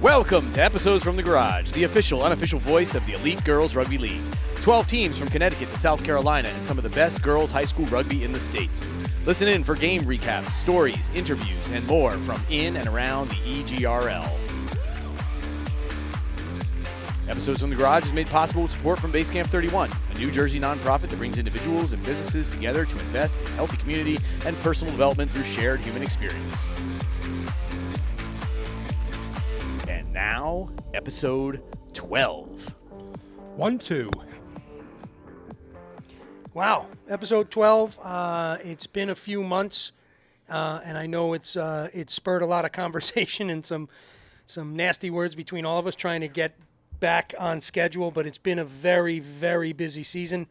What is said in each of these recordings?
Welcome to Episodes from the Garage, the official, unofficial voice of the Elite Girls Rugby League. 12 teams from Connecticut to South Carolina and some of the best girls high school rugby in the States. Listen in for game recaps, stories, interviews, and more from in and around the EGRL. Episodes from the Garage is made possible with support from Basecamp 31, a New Jersey nonprofit that brings individuals and businesses together to invest in healthy community and personal development through shared human experience. And now, episode 12. 1-2. Wow, episode 12. It's been a few months, and I know it's spurred a lot of conversation and some nasty words between all of us trying to get back on schedule, but it's been a very, very busy season.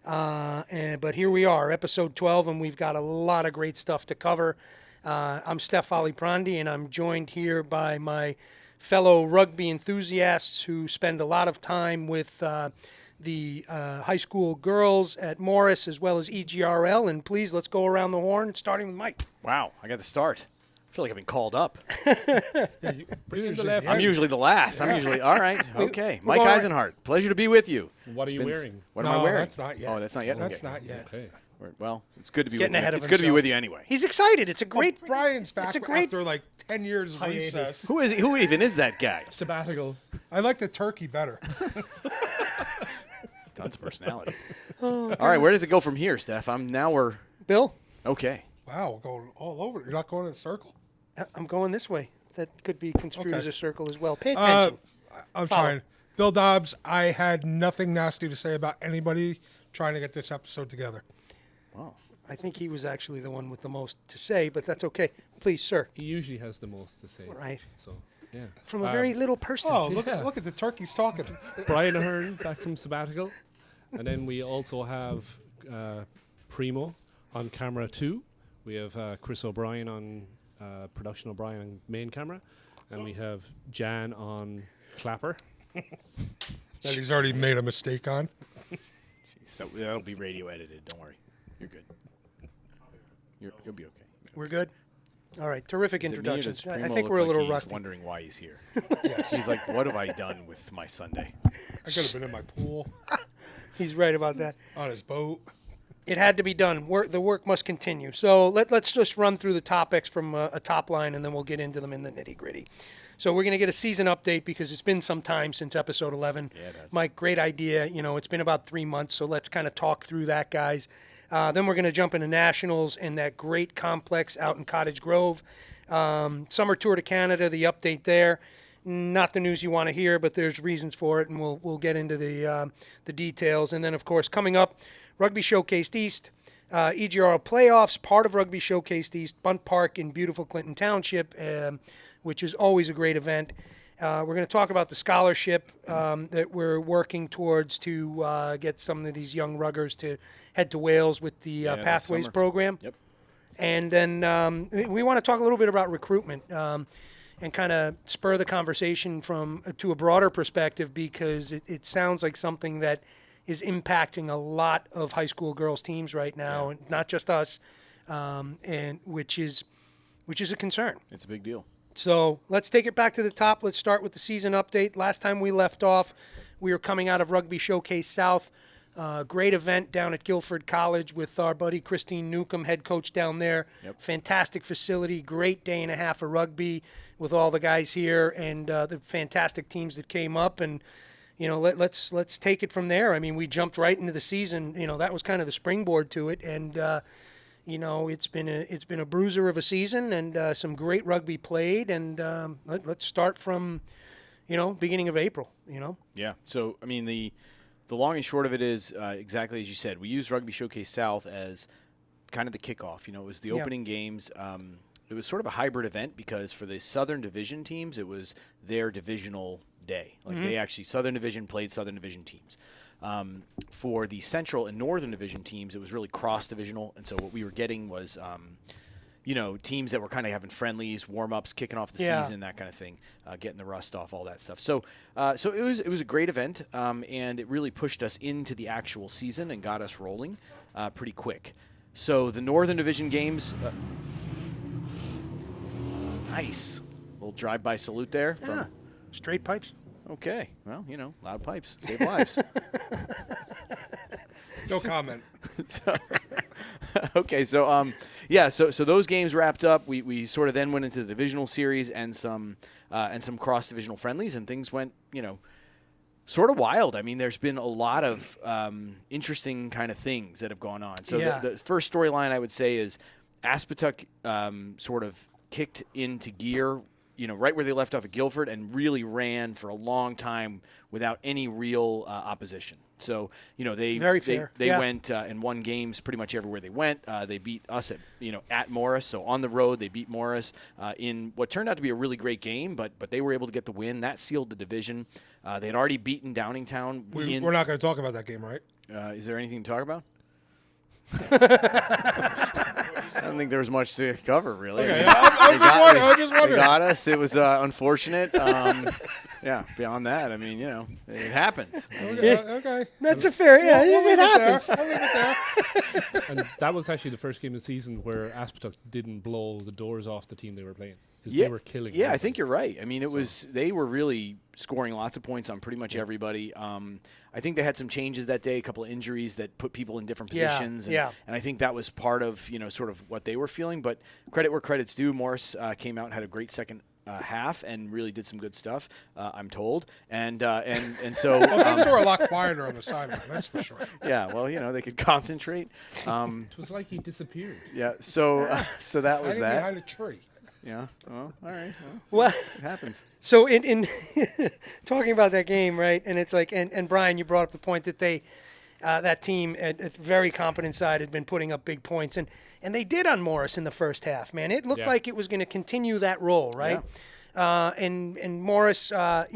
But here we are, episode 12, and we've got a lot of great stuff to cover. I'm Steph Aliprandi, and I'm joined here by my fellow rugby enthusiasts who spend a lot of time with the high school girls at Morris as well as EGRL. And please, let's go around the horn, starting with Mike. Wow, I got the start. I feel like I've been called up. I'm I'm usually the last. I'm usually, all right, okay. Mike Eisenhart, pleasure to be with you. What are you wearing? What am I wearing? That's not yet. Oh, that's not yet? That's Okay. not yet. Okay. Well, it's good to be with getting you. ahead of It's good to be himself. with you anyway. He's excited. It's a great. Brian's back It's a great. after like 10 years of Hiatus. recess. Who is he? Who even is that guy? Sabbatical. I like the turkey better. Tons of personality. All right, where does it go from here, Steph? We're Bill, okay. Wow, we're going all over. You're not going in a circle. I'm going this way. That could be construed Okay. as a circle as well. Pay attention. I'm Follow. trying. Bill Dobbs, I had nothing nasty to say about anybody trying to get this episode together. Wow. I think he was actually the one with the most to say, but that's okay. Please, sir. He usually has the most to say. Right. So, yeah. From a very little person. Oh, look, Yeah. look at the turkeys talking. Brian Ahern back from sabbatical. And then we also have Primo on camera 2. We have Chris O'Brien on production O'Brien on main camera. And we have Jan on clapper. That he's already made a mistake on. Jeez, that'll be radio edited. Don't worry. You're good. You'll be okay. We're good? All right. Terrific Is it me or introductions. does I Primo think look we're a like little he's rusty. wondering why he's here. He's like, what have I done with my Sunday? I could have been in my pool, He's right about that. on his boat. It had to be done. The work must continue. So let's just run through the topics from a top line, and then we'll get into them in the nitty-gritty. So we're going to get a season update because it's been some time since episode 11. Yeah, it has. Mike, great idea. It's been about 3 months, so let's kind of talk through that, guys. Then we're going to jump into nationals and that great complex out in Cottage Grove. Summer tour to Canada, the update there. Not the news you want to hear, but there's reasons for it, and we'll get into the details. And then, of course, coming up, Rugby Showcase East, EGRL Playoffs, part of Rugby Showcase East, Bundt Park in beautiful Clinton Township, which is always a great event. We're going to talk about the scholarship that we're working towards to get some of these young ruggers to head to Wales with the this Pathways summer. program. Yep. And then we want to talk a little bit about recruitment and kind of spur the conversation to a broader perspective because it sounds like something that is impacting a lot of high school girls teams right now, and not just us, and which is a concern. It's a big deal. So let's take it back to the top. Let's start with the season update. Last time we left off, we were coming out of Rugby Showcase South. Great event down at Guilford College with our buddy Christine Newcomb, head coach down there. Yep. Fantastic facility, great day and a half of rugby with all the guys here and the fantastic teams that came up. And let's take it from there. I mean, we jumped right into the season. That was kind of the springboard to it, and it's been a bruiser of a season and some great rugby played. And let's start from beginning of April. Yeah. So, I mean, the long and short of it is exactly as you said. We used Rugby Showcase South as kind of the kickoff. It was the opening games. It was sort of a hybrid event because for the Southern Division teams, it was their divisional day. Like they actually, Southern Division played Southern Division teams. For the Central and Northern Division teams, it was really cross-divisional. And so what we were getting was teams that were kind of having friendlies, warm-ups, kicking off the season, that kind of thing, getting the rust off, all that stuff. So it was a great event, and it really pushed us into the actual season and got us rolling pretty quick. So the Northern Division games, nice little drive-by salute there from Straight pipes. Okay. Well, loud pipes save lives. No comment. Okay, so so those games wrapped up. We sort of then went into the divisional series and some cross divisional friendlies, and things went sort of wild. I mean, there's been a lot of interesting kind of things that have gone on. So the first storyline I would say is Aspetuck sort of kicked into gear, right where they left off at Guilford, and really ran for a long time without any real opposition. So, they went and won games pretty much everywhere they went. They beat us at Morris. So on the road, they beat Morris in what turned out to be a really great game, but they were able to get the win. That sealed the division. They had already beaten Downingtown. We're not going to talk about that game, right? Is there anything to talk about? I don't think there was much to cover, really. Okay, I just wondering. They got us. It was unfortunate. Beyond that, I mean, it happens. Okay. That's a fair, it happens. I'll leave it there. And that was actually the first game of the season where Aspetuck didn't blow the doors off the team they were playing. Because they were killing. Yeah, I think you're right. I mean, they were really scoring lots of points on pretty much everybody. I think they had some changes that day, a couple of injuries that put people in different positions. And I think that was part of, sort of what they were feeling. But credit where credit's due. Morris came out and had a great second half and really did some good stuff, I'm told. And so things were a lot quieter on the sideline, that's for sure. Yeah, well, they could concentrate. It was like he disappeared. Yeah, so that was that. Behind a tree. Yeah. Well, all right. Well, it happens. So in talking about that game, right? And it's like, and Brian, you brought up the point that that team at very competent side had been putting up big points, and they did on Morris in the first half. Man, it looked like it was going to continue that role, right? Yeah. And Morris, a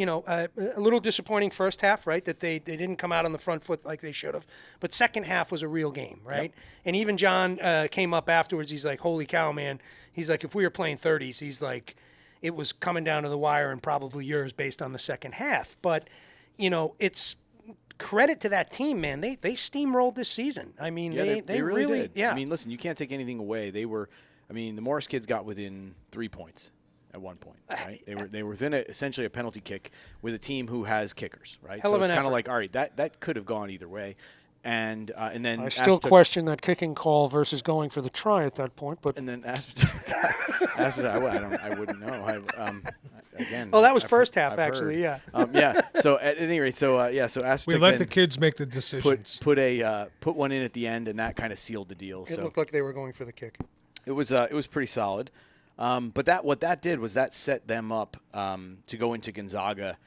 little disappointing first half, right? That they didn't come out on the front foot like they should have. But second half was a real game, right? Yep. And even John came up afterwards. He's like, "Holy cow, man!" He's like, "If we were playing 30s, he's like, it was coming down to the wire and probably yours based on the second half." But it's credit to that team, man. They steamrolled this season. I mean, they really did. Yeah. I mean, listen, you can't take anything away. The Morris kids got within 3 points at one point, right? They were within essentially a penalty kick with a team who has kickers, right? Hell so of it's an kind of effort. like, all right, that could have gone either way. And then I still question that kicking call versus going for the try at that point. But and then Aspetuck, I wouldn't know. Again, that was first half actually. Heard. Yeah. So at any rate, so Aspetuck we let the kids make the decisions. Put one in at the end, and that kind of sealed the deal. It looked like they were going for the kick. It was pretty solid. But what that did was that set them up to go into Gonzaga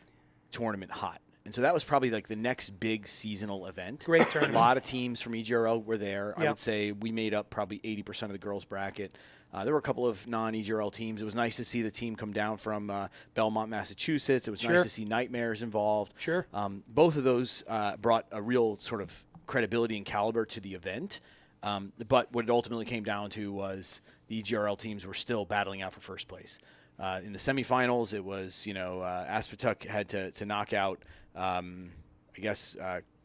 tournament hot. And so that was probably like the next big seasonal event. Great tournament. A lot of teams from EGRL were there. Yep. I would say we made up probably 80% of the girls' bracket. There were a couple of non-EGRL teams. It was nice to see the team come down from Belmont, Massachusetts. It was nice to see Nightmares involved. Sure. Both of those brought a real sort of credibility and caliber to the event. But what it ultimately came down to was the EGRL teams were still battling out for first place. In the semifinals, it was, Aspetuck had to knock out,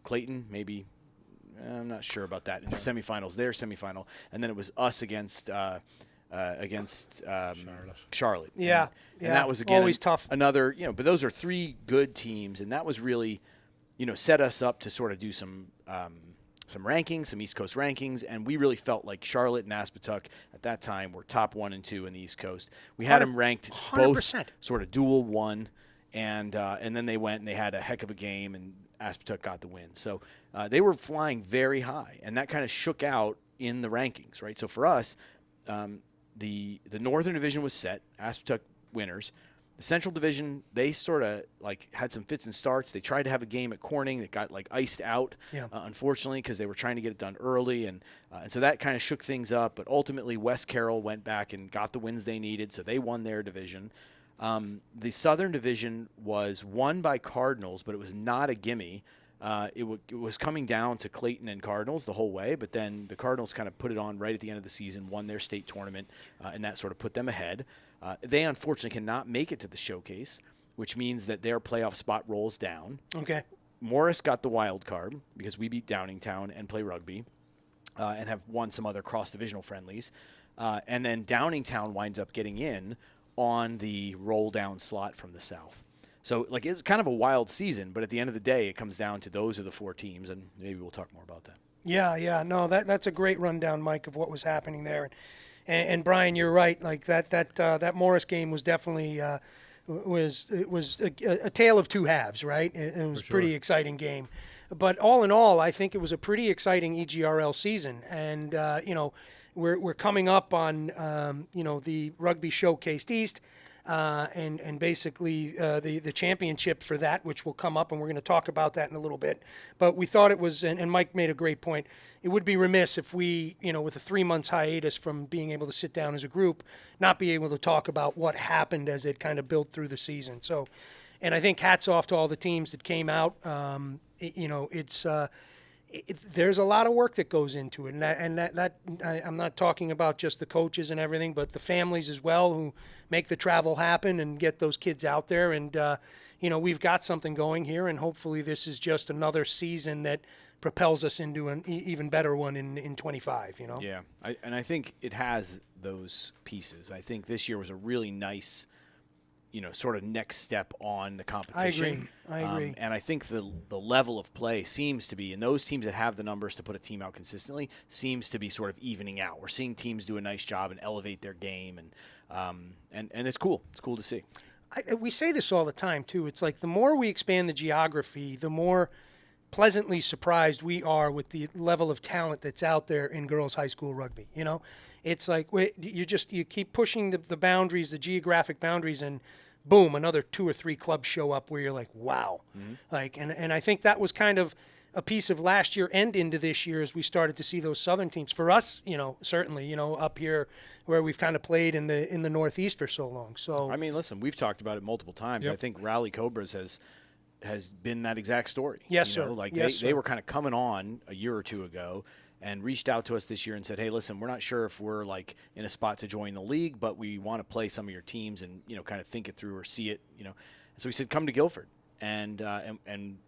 Clayton, maybe. I'm not sure about that. In the semifinals, their semifinal. And then it was us against Charlotte. Yeah. And that was, again, always tough. Another, but those are three good teams. And that was really, set us up to sort of do some rankings, some East Coast rankings, and we really felt like Charlotte and Aspetuck at that time were top 1 and 2 in the East Coast. We had them ranked 100%. both sort of dual 1, and then they went and they had a heck of a game, and Aspetuck got the win. So they were flying very high, and that kind of shook out in the rankings, right? So for us, the Northern Division was set, Aspetuck winners. The Central Division, they sort of had some fits and starts. They tried to have a game at Corning that got iced out, unfortunately, because they were trying to get it done early, and so that kind of shook things up. But ultimately, West Carroll went back and got the wins they needed, so they won their division. The Southern Division was won by Cardinals, but it was not a gimme. It was coming down to Clayton and Cardinals the whole way, but then the Cardinals kind of put it on right at the end of the season, won their state tournament, and that sort of put them ahead. They unfortunately cannot make it to the showcase, which means that their playoff spot rolls down. Okay. Morris got the wild card because we beat Downingtown and play rugby and have won some other cross-divisional friendlies. And then Downingtown winds up getting in on the roll-down slot from the South. So, like, it's kind of a wild season, but at the end of the day, it comes down to those are the 4 teams, and maybe we'll talk more about that. Yeah. No, that's a great rundown, Mike, of what was happening there. And Brian, you're right. Like that Morris game was definitely was a tale of two halves, right? It was a pretty exciting game. But all in all, I think it was a pretty exciting EGRL season. And, we're coming up on, the Rugby Showcase East. And basically the championship for that, which will come up, and we're going to talk about that in a little bit. But we thought it was, and Mike made a great point, it would be remiss if we, with a 3 months hiatus from being able to sit down as a group, not be able to talk about what happened as it kind of built through the season. So, and I think hats off to all the teams that came out. There's a lot of work that goes into it, and I'm not talking about just the coaches and everything, but the families as well who make the travel happen and get those kids out there. And we've got something going here, and hopefully this is just another season that propels us into an even better one in 25. Yeah, I think it has those pieces. I think this year was a really nice, sort of next step on the competition. I agree. And I think the level of play seems to be, and those teams that have the numbers to put a team out consistently, seems to be sort of evening out. We're seeing teams do a nice job and elevate their game, and it's cool. It's cool to see. We say this all the time, too. It's like the more we expand the geography, the more pleasantly surprised we are with the level of talent that's out there in girls' high school rugby. It's like you keep pushing the boundaries, the geographic boundaries, and boom, another 2 or 3 clubs show up where you're like, wow. Mm-hmm. And I think that was kind of a piece of last year and into this year as we started to see those southern teams. For us, certainly, up here where we've kind of played in the Northeast for so long. So I mean, listen, we've talked about it multiple times. Yep. I think Raleigh Cobras has been that exact story. Yes, sir. They were kind of coming on a year or two ago and reached out to us this year and said, hey, listen, we're not sure if we're like in a spot to join the league, but we want to play some of your teams and, kind of think it through or see it, And so we said, come to Guilford. And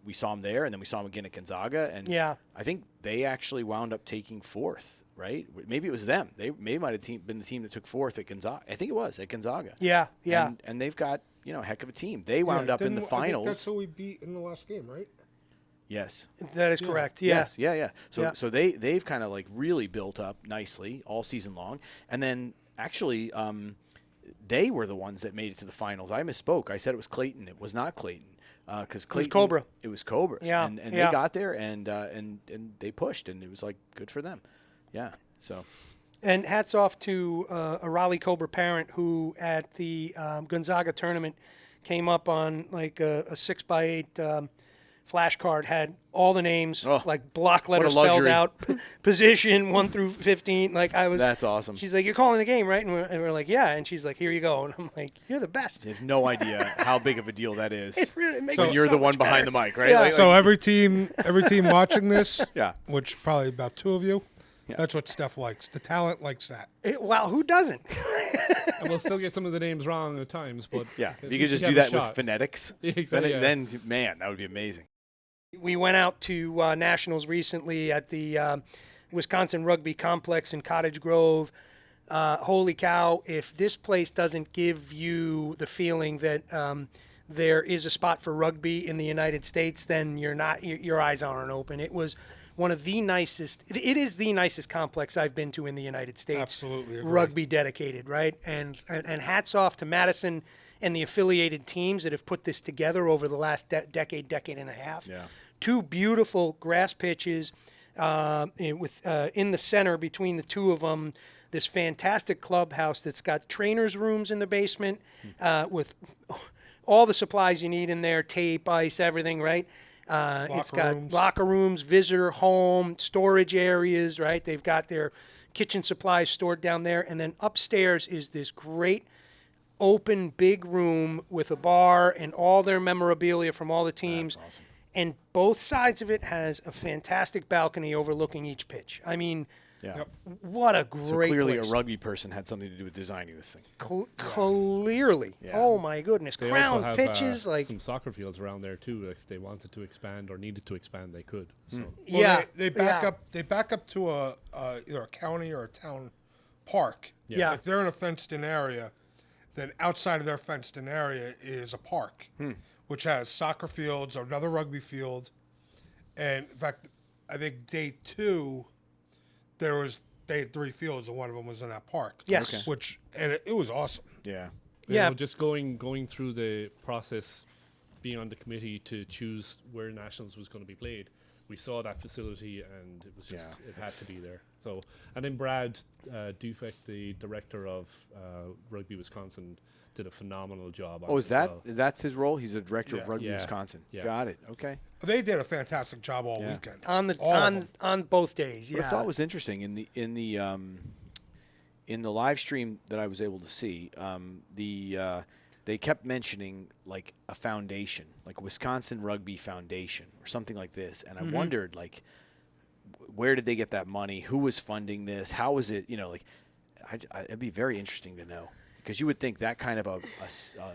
we saw them there, and then we saw them again at Gonzaga. And yeah. I think they actually wound up taking 4th, right? Maybe it was them. They might have been the team that took 4th at Gonzaga. I think it was at Gonzaga. Yeah. And they've got, a heck of a team. They wound up in the finals. I think that's who we beat in the last game, right? Yes. That is correct. Yeah. Yes. Yeah. So they've kind of like really built up nicely all season long. And then actually they were the ones that made it to the finals. I misspoke. I said it was Clayton. It was not Clayton. Because Clayton, it was Cobra. It was Cobras. Yeah. And they got there and they pushed, and it was like good for them. Yeah. So. And hats off to a Raleigh Cobra parent who at the Gonzaga tournament came up on like a 6x8 flashcard, had all the names, like block letters spelled out, position 1 through 15. Like That's awesome. She's like, you're calling the game, right? And we're like, yeah. And she's like, here you go. And I'm like, you're the best. You have no idea how big of a deal that is. It really makes when you're so the one behind better. the mic, right? Yeah. So every team watching this, yeah, which probably about 2 of you, yeah. That's what Steph likes. The talent likes that. Wow, who doesn't? And we'll still get some of the names wrong at times, but yeah, if you could just do that with phonetics, exactly, then man, that would be amazing. We went out to nationals recently at the Wisconsin Rugby Complex in Cottage Grove. Holy cow, if this place doesn't give you the feeling that there is a spot for rugby in the United States, then your eyes aren't open. It was one of the nicest, it is the nicest complex I've been to in the United States. Absolutely agree. Rugby dedicated, right? And hats off to Madison and the affiliated teams that have put this together over the last decade and a half. Yeah. 2 beautiful grass pitches with in the center between the 2 of them, this fantastic clubhouse that's got trainers' rooms in the basement with all the supplies you need in there, tape, ice, everything, right? It's got locker rooms, visitor home, storage areas, right? They've got their kitchen supplies stored down there. And then upstairs is this great open big room with a bar and all their memorabilia from all the teams. That's awesome. And both sides of it has a fantastic balcony overlooking each pitch. I mean, what a great So clearly place. a rugby person had something to do with designing this thing. Clearly. Yeah. Oh, my goodness. They Crown also have, pitches. like some soccer fields around there, too. If they wanted to expand or needed to expand, they could. So. Well, they back up to either a county or a town park. Yeah. Like they're in a fenced-in area, then outside of their fenced-in area is a park, which has soccer fields, another rugby field, and in fact, I think day 2, they had 3 fields, and one of them was in that park. Yes. Okay. Which it was awesome. Yeah. You Yeah. know, just going through the process, being on the committee to choose where nationals was going to be played, we saw that facility and it was just it had to be there. So, and then Brad Dufek, the director of Rugby Wisconsin, did a phenomenal job. Oh, on is it as that well. that's his role? He's a director of Yeah. Rugby Yeah. Wisconsin. Yeah. Got it. Okay. They did a fantastic job all Yeah. weekend. on All of them. on both days. What Yeah. I thought was interesting in the live stream that I was able to see, they kept mentioning like a foundation, like Wisconsin Rugby Foundation or something like this, and I wondered like, where did they get that money? Who was funding this? How was it? You know, like, it'd be very interesting to know, because you would think that kind of a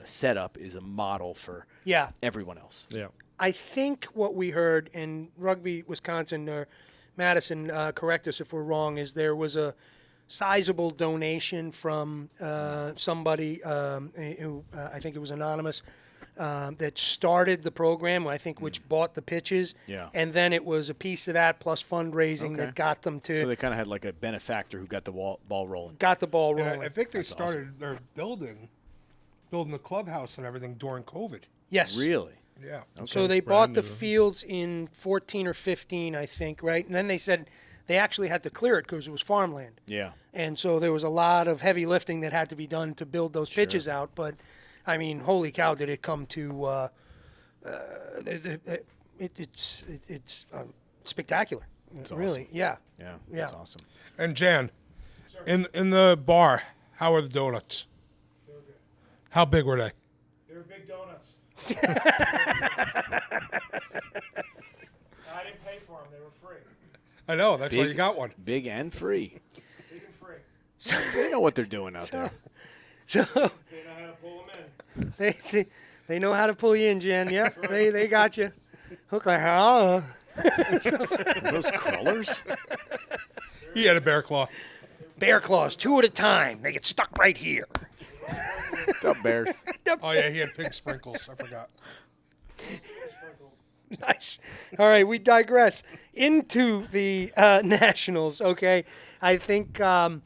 setup is a model for Yeah. everyone else. Yeah. I think what we heard in Rugby Wisconsin, or Madison, correct us if we're wrong, is there was a sizable donation from somebody who I think it was anonymous, that started the program, I think, which bought the pitches. Yeah. And then it was a piece of that plus fundraising Okay. that got them to So they kind of had like a benefactor who got the ball rolling. got the ball And rolling. I think they started their building the clubhouse and everything during COVID. Yes. Really? Yeah. So they Brand bought the new. fields in 14 or 15, I think, right? And then they said they actually had to clear it because it was farmland. Yeah. And so there was a lot of heavy lifting that had to be done to build those pitches out. But, I mean, holy cow, did it come to it's spectacular. Really, yeah. Yeah. Yeah. That's awesome. And Jan, in the bar, how are the donuts? How big were they? They were big donuts. I didn't pay for them. They were free. I know, that's why Big- you got one. Big and free. Big and free. They know what they're doing out there. So They know how to pull them in. they know how to pull you in, Jen. Yeah, they got you. Hook like, huh? Are those crawlers? He had a bear claw. Bear claws, 2 at a time. They get stuck right here. What's up, Bears? Oh, yeah, he had pig sprinkles. I forgot. Nice. All right, we digress into the Nationals. Okay, I think I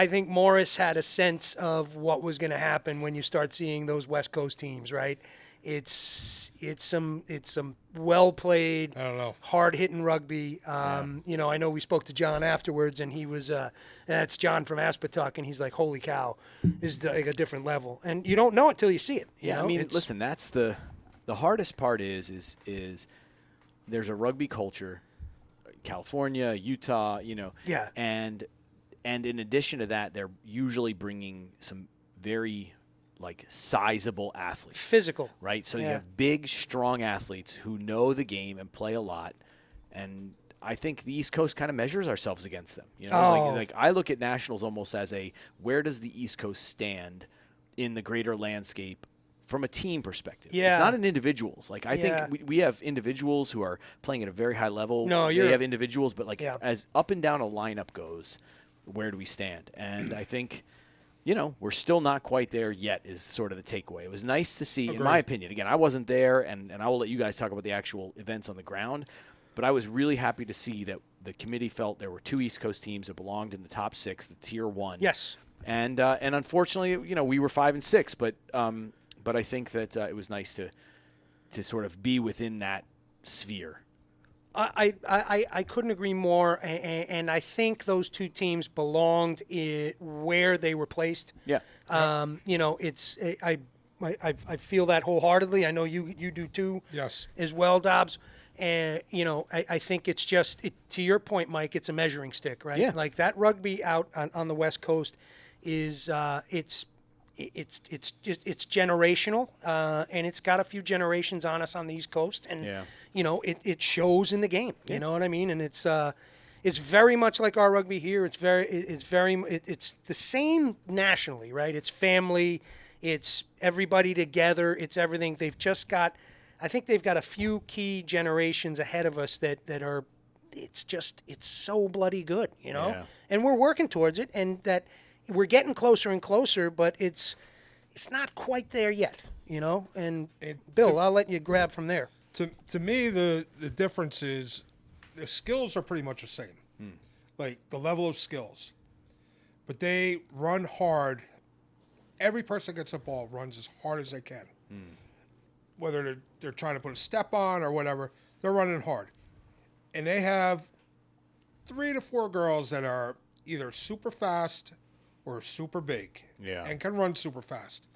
think Morris had a sense of what was going to happen when you start seeing those West Coast teams. Right? It's some well played, I don't know. hard hitting rugby. I know we spoke to John afterwards, and he was that's John from Aspetuck, and he's like, "Holy cow, this is like a different level." And you don't know it till you see it. You Yeah, know? I mean, It's- listen, that's the hardest part is there's a rugby culture, California, Utah, Yeah. and in addition to that, they're usually bringing some very like sizable athletes, physical. right? So you Yeah. have big, strong athletes who know the game and play a lot, and I think the East Coast kind of measures ourselves against them. Oh. Like I look at Nationals almost as where does the East Coast stand in the greater landscape from a team perspective? Yeah. It's not in individuals. Like I Yeah. think we have individuals who are playing at a very high level. No, they you're- have individuals, but like Yeah. as up and down a lineup goes, where do we stand? And I think we're still not quite there yet is sort of the takeaway. It was nice to see, in my opinion. Again, I wasn't there, and I will let you guys talk about the actual events on the ground, but I was really happy to see that the committee felt there were 2 East Coast teams that belonged in the top 6, the Tier 1. Yes. And unfortunately, we were 5 and 6, but I think that it was nice to sort of be within that sphere. I couldn't agree more, and I think those 2 teams belonged where they were placed. Yeah. It's I feel that wholeheartedly. I know you do too. Yes. As well, Dobbs. And I think it's just to your point, Mike. It's a measuring stick, right? Yeah. Like that rugby out on the West Coast is it's generational, and it's got a few generations on us on the East Coast, and Yeah. it shows in the game. You know what I mean? And it's very much like our rugby here. It's the same nationally, right? It's family, it's everybody together, it's everything. I think they've got a few key generations ahead of us that are. It's so bloody good, Yeah. and we're working towards it, and that. we're getting closer and closer, but it's not quite there yet, you know. And Bill, I'll let you grab from there. To me, the difference is the skills are pretty much the same, like the level of skills, but they run hard. Every person that gets the ball runs as hard as they can, whether they're trying to put a step on or whatever. They're running hard, and they have 3 to 4 girls that are either super fast or super big, and can run super fast.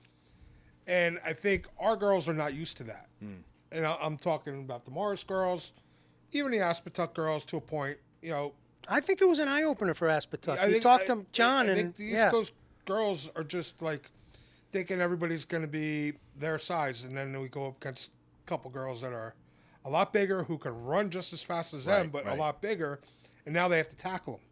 And I think our girls are not used to that. And I'm talking about the Morris girls, even the Aspetuck girls to a point. You know, I think it was an eye opener for Aspetuck. You talked to John, I think the East Coast girls are just like thinking everybody's going to be their size, and then we go up against a couple girls that are a lot bigger who can run just as fast as them, but a lot bigger, and now they have to tackle them.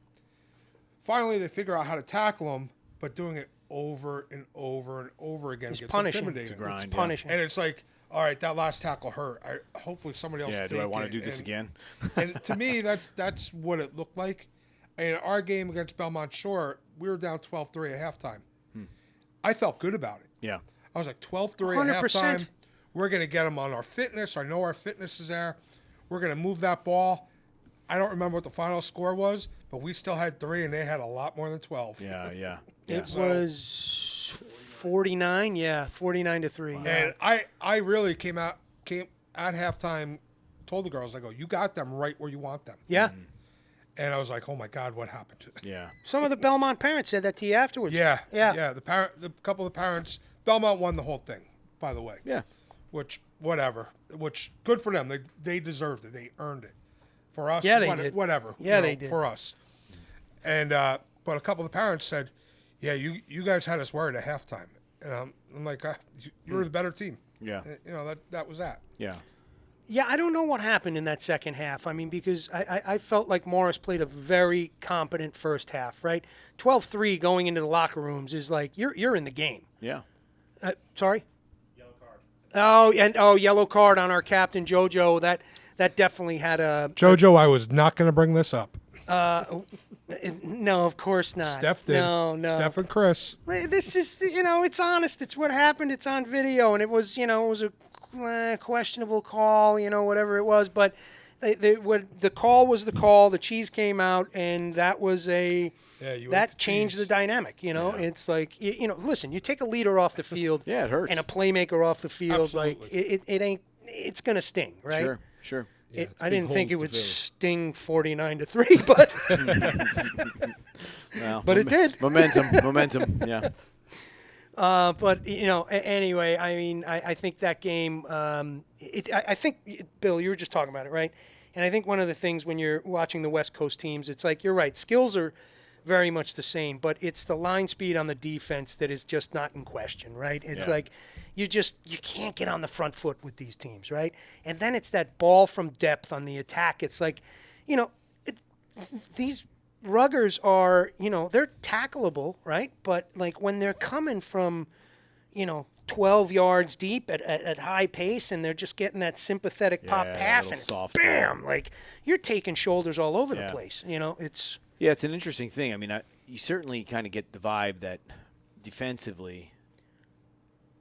Finally, they figure out how to tackle them, but doing it over and over and over again gets intimidating. It's punishing. And it's like, all right, that last tackle hurt. Hopefully somebody else will take it. Do I want to do this again? And to me, that's what it looked like. In our game against Belmont Shore, we were down 12-3 at halftime. I felt good about it. Yeah. I was like, 12-3 at halftime. We're going to get them on our fitness. I know our fitness is there. We're going to move that ball. I don't remember what the final score was, but we still had 3, and they had a lot more than 12. Yeah. It was 49, 49-3. And I really came at halftime, told the girls, I go, you got them right where you want them. Yeah. And I was like, oh my God, what happened? Yeah. Some of the Belmont parents said that to you afterwards. Yeah. The couple of the parents, Belmont won the whole thing, by the way. Yeah. Which good for them. They deserved it. They earned it. For us, they did. Whatever. Yeah, they did. For us. And but a couple of the parents said, yeah, you guys had us worried at halftime. And I'm like, you were the better team. Yeah. You know, that was that. Yeah. Yeah, I don't know what happened in that second half. I mean, because I felt like Morris played a very competent first half, right? 12-3 going into the locker rooms is like, you're in the game. Yeah. Sorry? Yellow card. Yellow card on our captain, JoJo. That definitely had a... JoJo, I was not going to bring this up. No, of course not. Steph did. No. Steph and Chris. This is, it's honest. It's what happened. It's on video, and it was a questionable call, whatever it was. But the call was the call. The cheese came out, and that was that changed the dynamic. It's like listen, you take a leader off the field, it hurts, and a playmaker off the field, Absolutely. like it ain't. It's gonna sting, right? Sure. Yeah, I didn't think it would sting 49-3, but well, but it did. Momentum. Yeah. But anyway, I mean, I think that game. I think Bill, you were just talking about it, right? And I think one of the things when you're watching the West Coast teams, it's like you're right. Skills are very much the same, but it's the line speed on the defense that is just not in question, right? It's like you can't get on the front foot with these teams, right? And then it's that ball from depth on the attack. It's like, these ruggers are, they're tackleable, right? But like when they're coming from, 12 yards deep at high pace, and they're just getting that sympathetic pop pass, and soft bam, like you're taking shoulders all over the place. It's... Yeah, it's an interesting thing. I mean, you certainly kind of get the vibe that defensively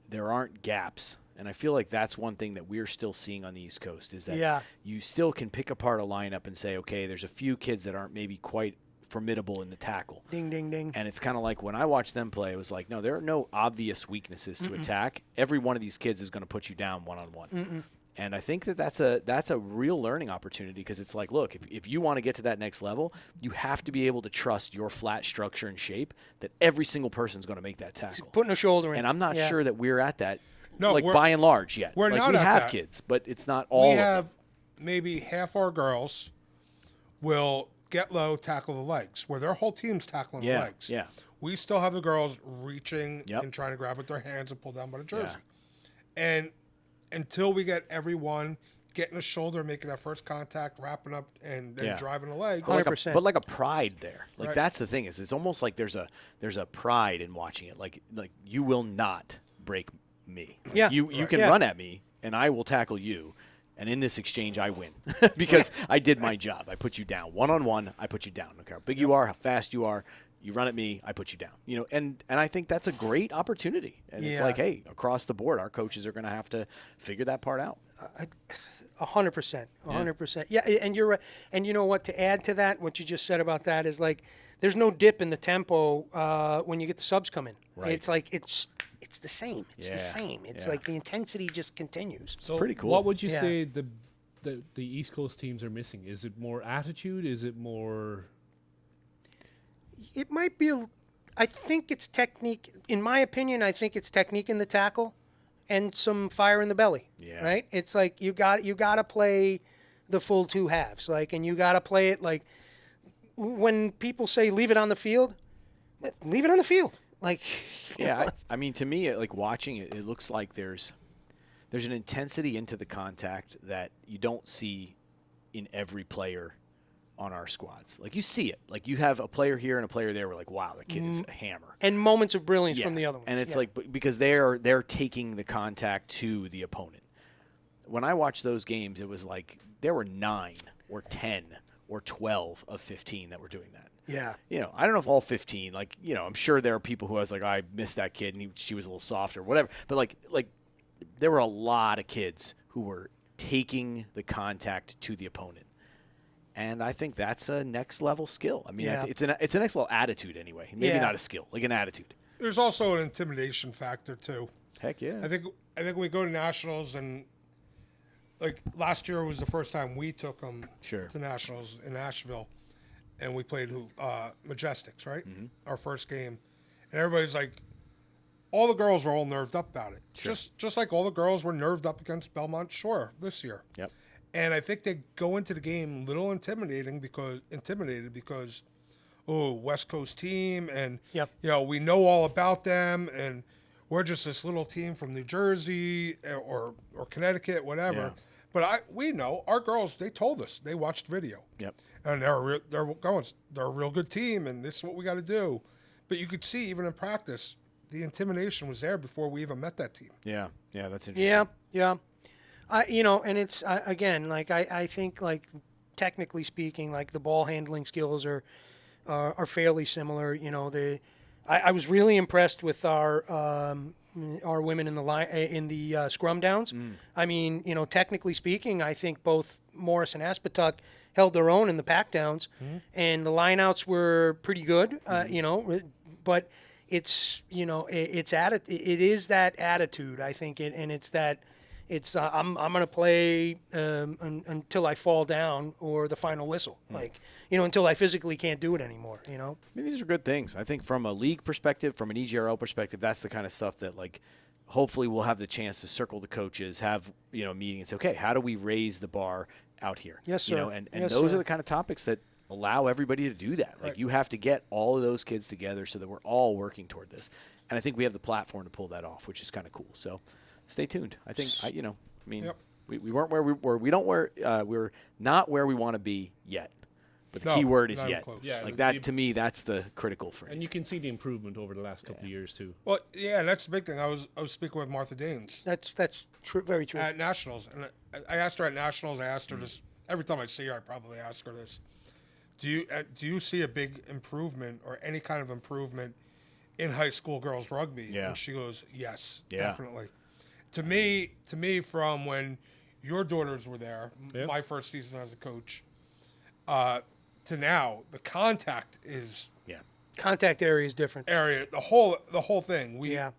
there aren't gaps. And I feel like that's one thing that we're still seeing on the East Coast is that you still can pick apart a lineup and say, okay, there's a few kids that aren't maybe quite formidable in the tackle. Ding, ding, ding. And it's kind of like when I watched them play, it was like, no, there are no obvious weaknesses to attack. Every one of these kids is going to put you down one-on-one. And I think that's a real learning opportunity because it's like, look, if you want to get to that next level, you have to be able to trust your flat structure and shape that every single person is going to make that tackle. Putting a shoulder in. And I'm not sure that we're at that, No, by and large yet. We're not we at have that. kids, but it's not all We of have them. maybe half our girls will get low, tackle the legs, where their whole team's tackling the legs. Yeah. We still have the girls reaching Yep. and trying to grab with their hands and pull down by the jersey. Yeah. And until we get everyone getting a shoulder, making that first contact, wrapping up, and then driving the leg. But 100%. but like a pride there. Like Right. that's the thing is it's almost like there's a pride in watching it. Like you will not break me. Like Yeah. You can Yeah. run at me and I will tackle you. And in this exchange, I win because I did my job. I put you down. One-on-one, I put you down. No matter how big you are, how fast you are, You run at me, I put you down. And I think that's a great opportunity. And it's Yeah. like, hey, across the board, our coaches are going to have to figure that part out. 100%. 100%. Yeah, and you're right. And you know what? To add to that, what you just said about that is like, there's no dip in the tempo when you get the subs come in. Right. It's like it's the same. It's the Yeah. same. It's Yeah. like the intensity just continues. So pretty cool. What would you Yeah. say the East Coast teams are missing? Is it more attitude? Is it more? It might be. I think it's technique. In my opinion, I think it's technique in the tackle, and some fire in the belly. Yeah. Right. It's like you got to play the full two halves. Like, and you got to play it like when people say leave it on the field, leave it on the field. Like. Yeah, I mean, to me, like watching it, it looks like there's an intensity into the contact that you don't see in every player on our squads. Like, you see it. Like, you have a player here and a player there. We're like, wow, the kid is a hammer. And moments of brilliance from the other one. And it's like, because they're taking the contact to the opponent. When I watched those games, it was like there were 9 or 10 or 12 of 15 that were doing that. Yeah. I don't know if all 15, like, I'm sure there are people who I was like, I missed that kid and she was a little soft or whatever. But like there were a lot of kids who were taking the contact to the opponent. And I think that's a next level skill. I mean, Yeah. it's a next level attitude anyway. Maybe Yeah. not a skill, like an attitude. There's also an intimidation factor too. Heck yeah. I think when we go to nationals, and like last year was the first time we took them Sure. to nationals in Nashville, and we played Majestics, right? Mm-hmm. Our first game, and everybody's like, all the girls were all nerved up about it. Sure. Just like all the girls were nerved up against Belmont Shore this year. Yep. And I think they go into the game a little intimidated because West Coast team, and Yep. we know all about them, and we're just this little team from New Jersey or Connecticut, whatever. Yeah. But we know our girls. They told us they watched video, Yep. and they're a real good team, and this is what we got to do. But you could see even in practice, the intimidation was there before we even met that team. Yeah. Yeah, that's interesting. Yeah. And it's again, like I think, like technically speaking, like the ball handling skills are fairly similar. I was really impressed with our women in the line in the scrum downs. I mean, technically speaking, I think both Morris and Aspetuck held their own in the pack downs, and the lineouts were pretty good. But it's it is that attitude, I think, and it's that. I'm going to play until I fall down or the final whistle, until I physically can't do it anymore. I mean, these are good things. I think from a league perspective, from an EGRL perspective, that's the kind of stuff that, like, hopefully we'll have the chance to circle the coaches, have, a meeting and say, okay, how do we raise the bar out here? Yes, sir. And Yes, those sir. are the kind of topics that allow everybody to do that. Like, you have to get all of those kids together so that we're all working toward this. And I think we have the platform to pull that off, which is kind of cool. So stay tuned. I think, Yep. we weren't where we were. We're not where we want to be yet. But the No, key word is not even yet. close. Yeah, Like the- that, to me, that's the critical phrase. And you can see the improvement over the last couple of years too. Well, yeah, and that's the big thing. I was speaking with Martha Daines That's very true. at nationals, and I asked her at nationals. I asked her this every time I see her. I probably ask her this: Do you see a big improvement or any kind of improvement in high school girls rugby? Yeah. And she goes, yes, Yeah. definitely. To me, from when your daughters were there, Yeah. my first season as a coach, to now, the contact is Contact area is different. the whole thing. Yeah.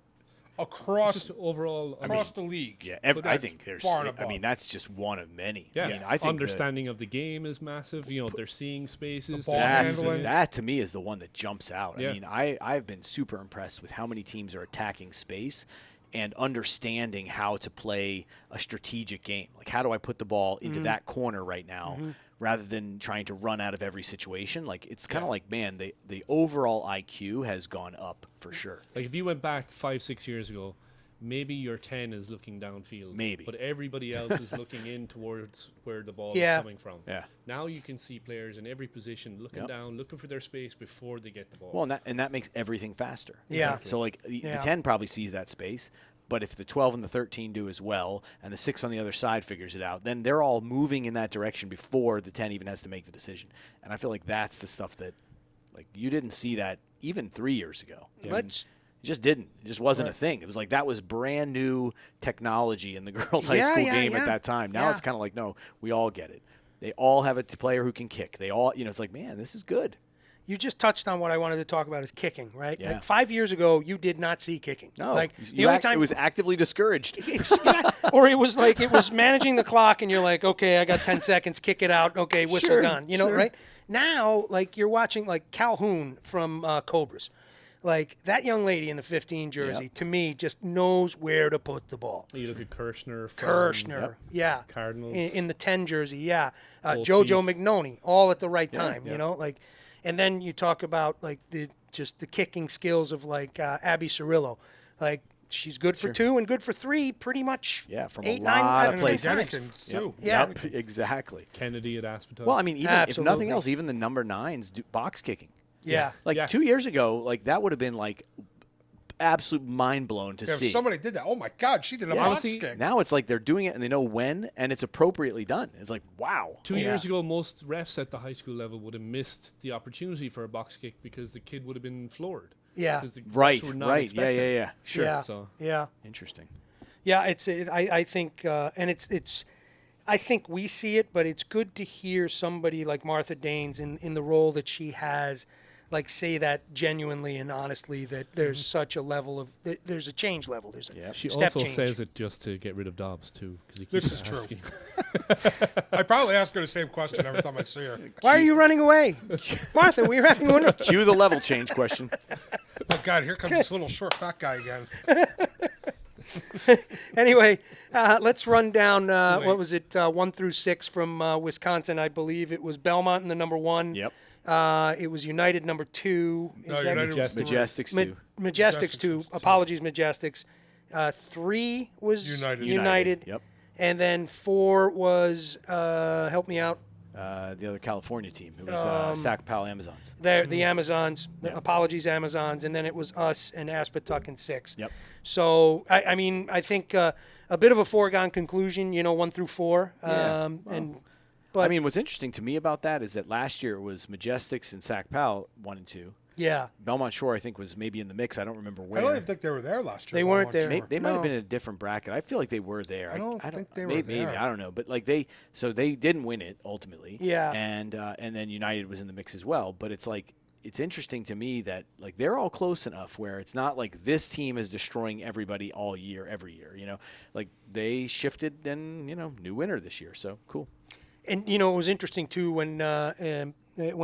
Across Just overall, the league. Yeah, But I that's think there's. far and I mean, above. that's just one of many. yeah, I mean, I think understanding of the game is massive. They're seeing spaces. ball they're handling. using it. that to me is the one that jumps out. Yeah. I mean, I've been super impressed with how many teams are attacking space and understanding how to play a strategic game. Like, how do I put the ball into that corner right now, rather than trying to run out of every situation? Like, it's kind of like, man, the overall IQ has gone up for sure. Like if you went back 5-6 years ago, maybe your 10 is looking downfield. Maybe. But everybody else is looking in towards where the ball Yeah. is coming from. Yeah. Now you can see players in every position looking Yep. down, looking for their space before they get the ball. Well, and that makes everything faster. Yeah. So, like, the Yeah. 10 probably sees that space, but if the 12 and the 13 do as well, and the 6 on the other side figures it out, then they're all moving in that direction before the 10 even has to make the decision. And I feel like that's the stuff that Like you didn't see that even 3 years ago. Let's It just didn't. It just wasn't a thing. It was like that was brand new technology in the girls' high Yeah, school yeah, game yeah. at that time. Now Yeah. it's kind of like, no, we all get it. They all have a player who can kick. They all, it's like, man, this is good. You just touched on what I wanted to talk about is kicking, right? Yeah. Like 5 years ago, you did not see kicking. No, like the only time it was actively discouraged. or it was like it was managing the clock, and you're like, okay, I got 10 seconds, kick it out, okay, whistle Sure, done, sure. right? Now, like you're watching like Calhoun from Cobras, like that young lady in the 15 jersey, Yep. to me, just knows where to put the ball. You look at Kirshner. From Kirshner, yeah, Cardinals. in the 10 jersey, yeah, Both JoJo feet. Mignoni, all at the right time, yeah. like, and then you talk about like the kicking skills of like Abby Cirillo, like she's good for 2 and good for 3, pretty much. Yeah, from 8, a 9 lot out of of 10 places. times. Jenkins, too. Yeah. Yep, exactly. Kennedy at Aspetuck. Well, I mean, even if Absolutely. nothing else, even the number 9s do box kicking. Yeah. Like Yeah. 2 years ago, like that would have been like absolute mind blown to Yeah, see. if somebody did that, oh my God, she did a Yeah. box Honestly, kick. Now it's like they're doing it and they know when and it's appropriately done. It's like, wow. 2 years ago, most refs at the high school level would have missed the opportunity for a box kick because the kid would have been floored. Yeah. Because the refs Right, were not right. expecting. Yeah. Sure. Yeah. So Yeah. Interesting. Yeah, I think, and it's. I think we see it, but it's good to hear somebody like Martha Daines in the role that she has, like say that genuinely and honestly that there's such a level of there's a change level. There's a Yep. she step also change. says it just to get rid of Dobbs too, because he This keeps is true. asking. I probably ask her the same question every time I see her. Why are you running away, Martha? We're having one. Cue the level change question. Oh God, here comes this little short fat guy again. Anyway, let's run down. What was it? 1 through 6 from Wisconsin, I believe. It was Belmont in the number 1. Yep. It was United number 2. Is No, that- United was Majestics. three. Majestics Ma- too. Majestics 2. was two. Apologies, Majestics. 3 was United. United. Yep. And then 4 was, help me out, The other California team. It was Sac Pal Amazons. the Amazons. Apologies, Amazons. And then it was us and Aspetuck in 6. Yep. So, I mean, I think a bit of a foregone conclusion, 1 through 4. Yeah. But I mean, what's interesting to me about that is that last year it was Majestics and Sac Pal 1 and 2. yeah. Belmont Shore, I think, was maybe in the mix. I don't remember where. I don't even think they were there last year. They I'm weren't not there. sure. They might have No. been in a different bracket. I feel like they were there. I don't think they were maybe, there. I don't know, but like they didn't win it ultimately. Yeah. And then United was in the mix as well. But it's like it's interesting to me that like they're all close enough where it's not like this team is destroying everybody all year, every year. Like they shifted and new winner this year. So cool. And it was interesting too when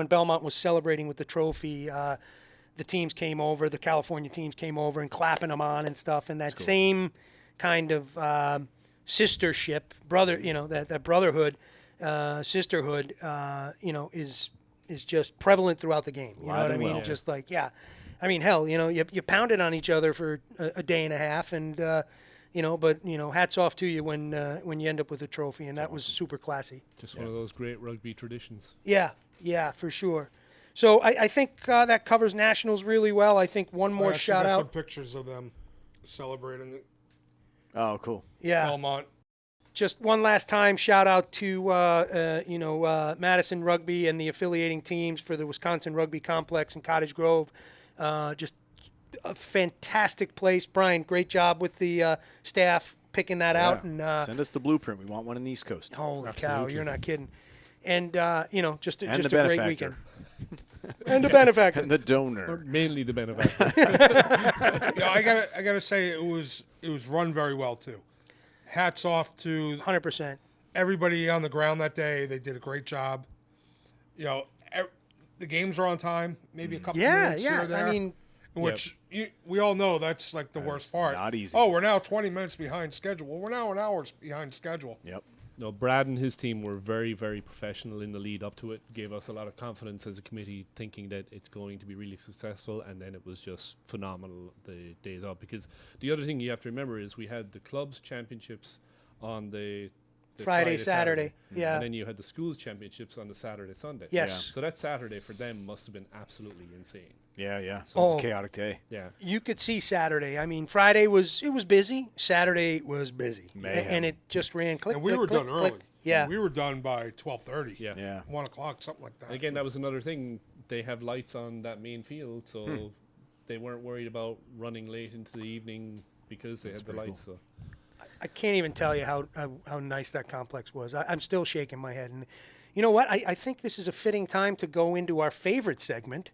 Belmont was celebrating with the trophy. The teams came over, the California teams came over and clapping them on and stuff, and that same kind of sistership, that brotherhood, sisterhood, is just prevalent throughout the game. You know what I and mean? well. Just like I mean, hell, you pounded on each other for a day and a half, and but hats off to you when you end up with a trophy, and that was super classy. Just one of those great rugby traditions. Yeah, for sure. So I think that covers nationals really well. I think one more I actually shout got some out. pictures of them celebrating the Oh, cool. Yeah, Belmont. just one last time shout out to Madison Rugby and the affiliating teams for the Wisconsin Rugby Complex in Cottage Grove. Just a fantastic place. Brian, great job with the staff picking that out. And Send us the blueprint. We want one in the East Coast. holy cow, you're not kidding. And just And just the a great benefactor. weekend. And the benefactor. And the Or donor. mainly the benefactor. Yeah, I gotta say it was run very well too. Hats off to 100%. everybody on the ground that day. They did a great job. The games were on time. Maybe a couple minutes here or there. I mean, which we all know that's like the worst part. not easy. Oh, we're now 20 minutes behind schedule. Well, we're now an hour behind schedule. Yep. No, Brad and his team were very, very professional in the lead up to it. Gave us a lot of confidence as a committee, thinking that it's going to be really successful. And then it was just phenomenal the days up. Because the other thing you have to remember is we had the clubs championships on the Friday, Saturday. Yeah. And then you had the schools championships on the Saturday, Sunday. Yes. So that Saturday for them must have been absolutely insane. Yeah. So Oh. it's a chaotic day. Yeah. You could see Saturday. I mean, Friday was busy. Saturday was busy, Mayhem. and it just ran click. And we click, were click, done click. early. Yeah, We were done by 12:30. Yeah. Yeah. 1 o'clock, something like that. Again, that was another thing. they have lights on that main field, so they weren't worried about running late into the evening because they had the lights. So I can't even tell you how nice that complex was. I'm still shaking my head. And you know what? I think this is a fitting time to go into our favorite segment.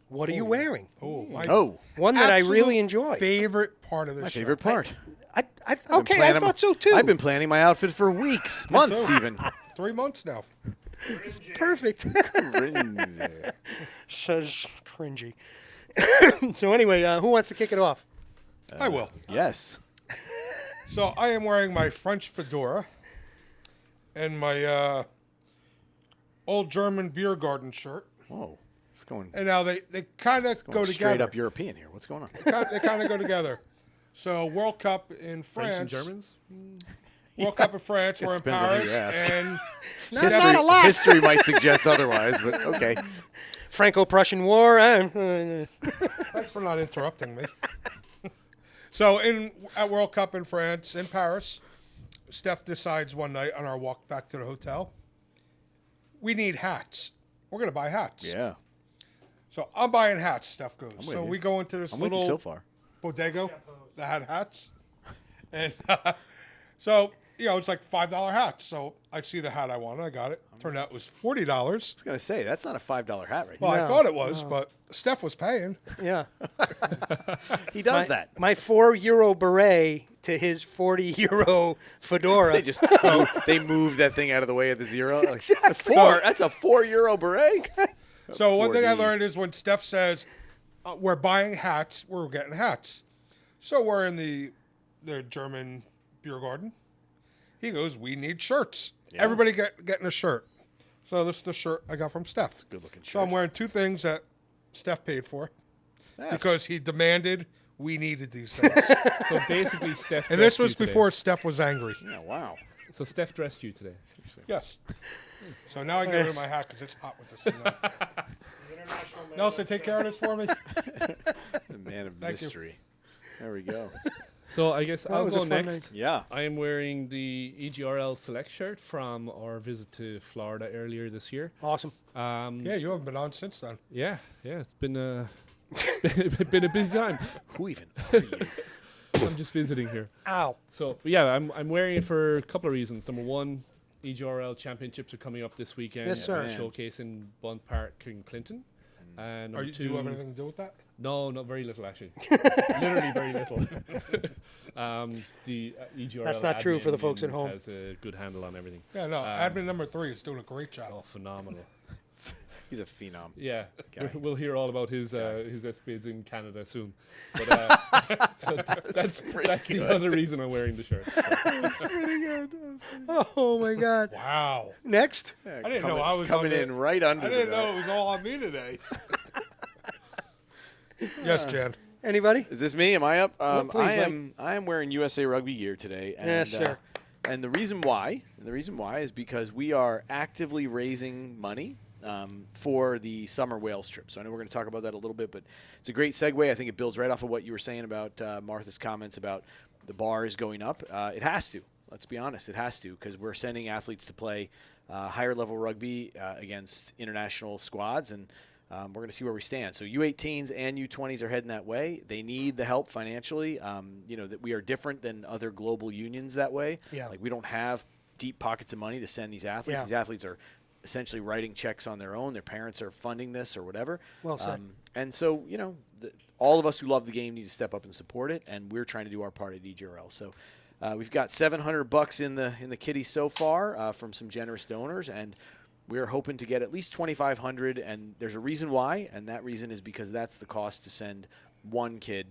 What are you wearing? One that I really enjoy. Favorite part of the My show. favorite part. I thought so too. I've been planning my outfit for weeks, months even. 3 months now. Perfect. Says cringy. So anyway, who wants to kick it off? I will. Yes. So I am wearing my French fedora and my old German beer garden shirt. Whoa. It's going, And now they kind of go straight together. up European here. What's going on? They kind of go together. So World Cup in France. French and Germans. World Cup in France. We're in depends on who Paris. you ask. And Not a lot. History might suggest otherwise, but okay. Franco-Prussian War. thanks for not interrupting me. So at World Cup in France, in Paris, Steph decides one night on our walk back to the hotel, we need hats. We're going to buy hats. Yeah. So I'm buying hats, Steph goes. with So you. we go into this I'm with you little so far. bodega that had hats. And so, it's like $5 hats. So I see the hat I wanted. I got it. Turned out it was $40. I was going to say, that's not a $5 hat right Well, now. I thought it was, but Steph was paying. Yeah. He does that. My €4 beret to his €40 fedora. They just they moved that thing out of the way of the zero. Like, that's a €4 beret. So one thing I 4D. learned is when Steph says, we're buying hats, we're getting hats. So we're in the German beer garden. He goes, we need shirts. Everybody getting a shirt. So this is the shirt I got from Steph. It's a good looking So I'm shirt. wearing two things that Steph paid for Steph. because he demanded we needed these things. So basically, Steph. And this dressed you was today. before Steph was angry. Yeah, wow. So Steph dressed you today. Yes. So now I get rid of my hat because it's hot with this thing on. International man Nelson, of take the care of this for me. The man of Thank you. mystery. There we go. So I guess I'll was a go fun next. Yeah. I am wearing the EGRL Select shirt from our visit to Florida earlier this year. Awesome. Yeah, you haven't been on since then. Yeah, it's been a been a busy time. Who even are you? I'm just visiting here. Ow. So yeah, I'm wearing it for a couple of reasons. Number one, EGRL championships are coming up this weekend. Yes, sir. At a showcase in Bundt Park in Clinton. And number Do you two, have anything to do with that? no, not very little actually. Literally very little. The EGRL That's not true for the admin folks at home. Has a good handle on everything. Yeah, no. Admin number 3 is doing a great job. Oh, phenomenal. He's a phenom. Yeah, Guy. we'll hear all about his escapades in Canada soon. But so that's the other reason I'm wearing the shirt. So. Oh my God. Wow. Next. I didn't know I was coming on in right under. I didn't the- know it was all on me today. Yes, Jan. Anybody? Is this me? Am I up? please, I am wearing USA Rugby gear today. And, Yes, sir. And the reason why is because we are actively raising money for the summer Wales trip. So I know we're going to talk about that a little bit, but it's a great segue. I think it builds right off of what you were saying about Martha's comments about the bars going up. It has to. Let's be honest. It has to, because we're sending athletes to play higher level rugby against international squads, and we're going to see where we stand. So U18s and U20s are heading that way. They need the help financially. That we are different than other global unions that way. Yeah. Like, we don't have deep pockets of money to send these athletes. Yeah. These athletes are essentially writing checks on their own. Their parents are funding this or whatever. Well said. And so, all of us who love the game need to step up and support it, and we're trying to do our part at EGRL. So we've got $700 in the kitty so far from some generous donors, and we're hoping to get at least $2,500, and there's a reason why, and that reason is because that's the cost to send one kid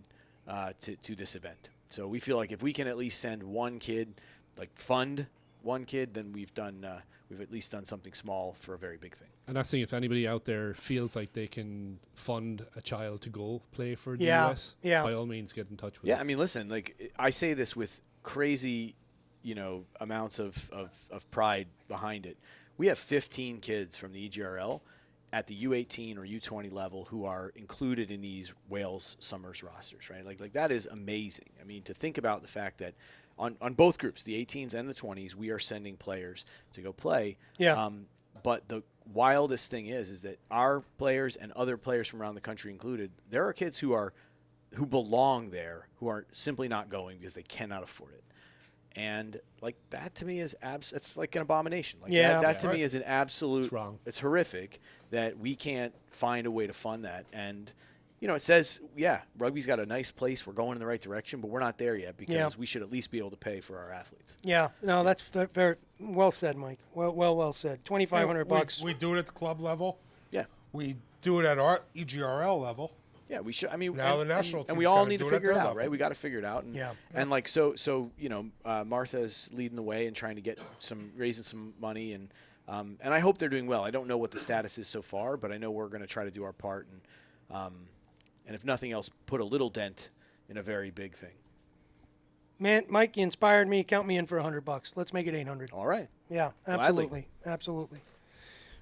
to this event. So we feel like if we can at least send one kid, like fund one kid, then we've at least done something small for a very big thing. And that's the thing, if anybody out there feels like they can fund a child to go play for the Yeah, US, yeah. by all means get in touch with Yeah, us. I mean, listen, like, I say this with crazy, amounts of pride behind it. We have 15 kids from the EGRL at the U18 or U20 level who are included in these Wales Summers rosters, right? Like that is amazing. I mean, to think about the fact that on both groups, the 18s and the 20s, we are sending players to go play. Yeah. But the wildest thing is that our players and other players from around the country included, there are kids who belong there who are simply not going because they cannot afford it. And like that to me is it's like an abomination. Like that to me is an absolute. It's wrong. It's horrific that we can't find a way to fund that. And it says, rugby's got a nice place. We're going in the right direction, but we're not there yet because we should at least be able to pay for our athletes. Yeah, no, that's very well said, Mike. Well said. $2,500. We do it at the club level. Yeah. We do it at our EGRL level. Yeah, we should. I mean, now the national and we all need to figure it out, right? We got to figure it out. And, Yeah. And like Martha's leading the way and trying to get raising some money, and I hope they're doing well. I don't know what the status is so far, but I know we're going to try to do our part, and if nothing else, put a little dent in a very big thing. Man, Mike, you inspired me. Count me in for $100. Let's make it $800. All right. Yeah, absolutely, absolutely.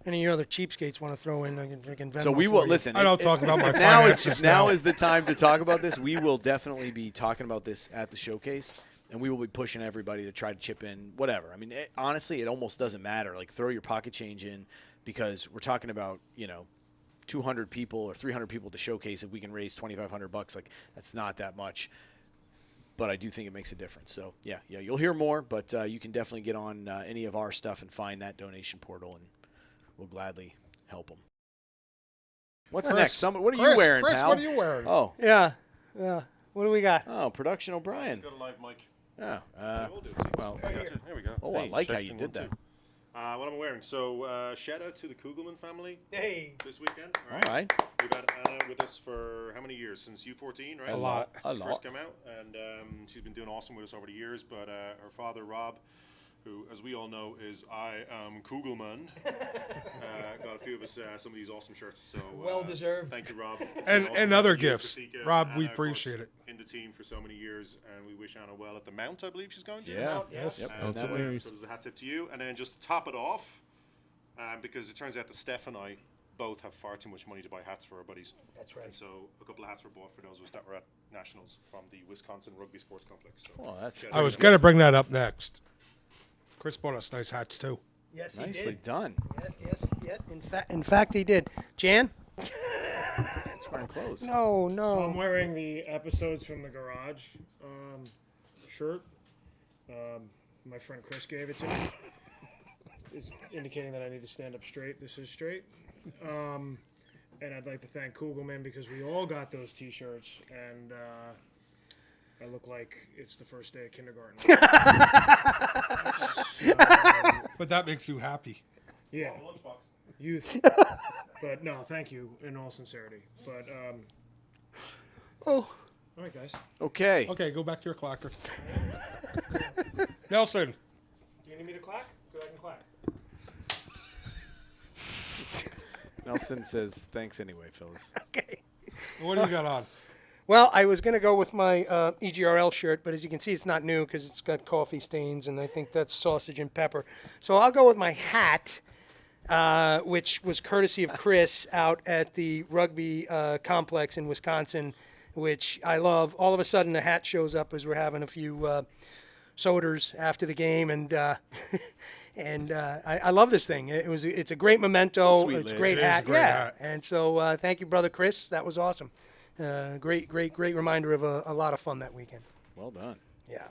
Any of your other cheapskates want to throw in? I can Venmo So we will for you. listen. I don't talk about my now finances now is the time to talk about this. We will definitely be talking about this at the showcase, and we will be pushing everybody to try to chip in whatever. I mean, honestly, it almost doesn't matter. Like, throw your pocket change in, because we're talking about 200 people or 300 people to showcase. If we can raise $2,500, like, that's not that much. But I do think it makes a difference. So yeah, you'll hear more, but you can definitely get on any of our stuff and find that donation portal, and we'll gladly help them. What's next? What are you wearing, Chris, pal? what are you wearing? Oh. Yeah. What do we got? Oh, Production O'Brien. Go to live, Mike. Yeah. Well, Here we go. oh, I like how you did that. What I'm wearing. So, shout out to the Kugelman family this weekend. All right. We've had Anna with us for how many years? Since U14, right? A lot. First came out, and she's been doing awesome with us over the years. But her father, Rob, who, as we all know, is I am Kugelman, got a few of us some of these awesome shirts. So Well deserved. Thank you, Rob. And Awesome another to you, gifts. Jessica, Rob, Anna, we of course, appreciate it. In the team for so many years, and we wish Anna well at the Mount, I believe she's going to. Yeah. Yes. Yep. And, St. Mary's. so there's a hat tip to you. And then just to top it off, because it turns out that Steph and I both have far too much money to buy hats for our buddies. That's right. And so a couple of hats were bought for those of us that were at Nationals from the Wisconsin Rugby Sports Complex. So Oh, that's I was going to bring that up next. Chris bought us nice hats, too. Yes, he nicely did. done. Yes. In fact, he did. Jan? It's wearing clothes. No. So I'm wearing the Episodes from the Garage shirt. My friend Chris gave it to me. It's indicating that I need to stand up straight. This is straight. And I'd like to thank Kugelman because we all got those T-shirts, and I look like it's the first day of kindergarten. But that makes you happy. Yeah, youth. But no, thank you in all sincerity. But all right, guys. Okay. Okay, go back to your clacker. Nelson. Do you need me to clack? Go ahead and clack. Nelson says thanks anyway, Phyllis. Okay. What do you got on? Well, I was going to go with my EGRL shirt, but as you can see, it's not new because it's got coffee stains, and I think that's sausage and pepper. So I'll go with my hat, which was courtesy of Chris out at the rugby complex in Wisconsin, which I love. All of a sudden, the hat shows up as we're having a few sodas after the game, and I love this thing. It's a great memento. It's a sweet It's a lid. great It is a hat. great Yeah. hat. And so thank you, brother Chris. That was awesome. Great reminder of a lot of fun that weekend. Well done. Yeah.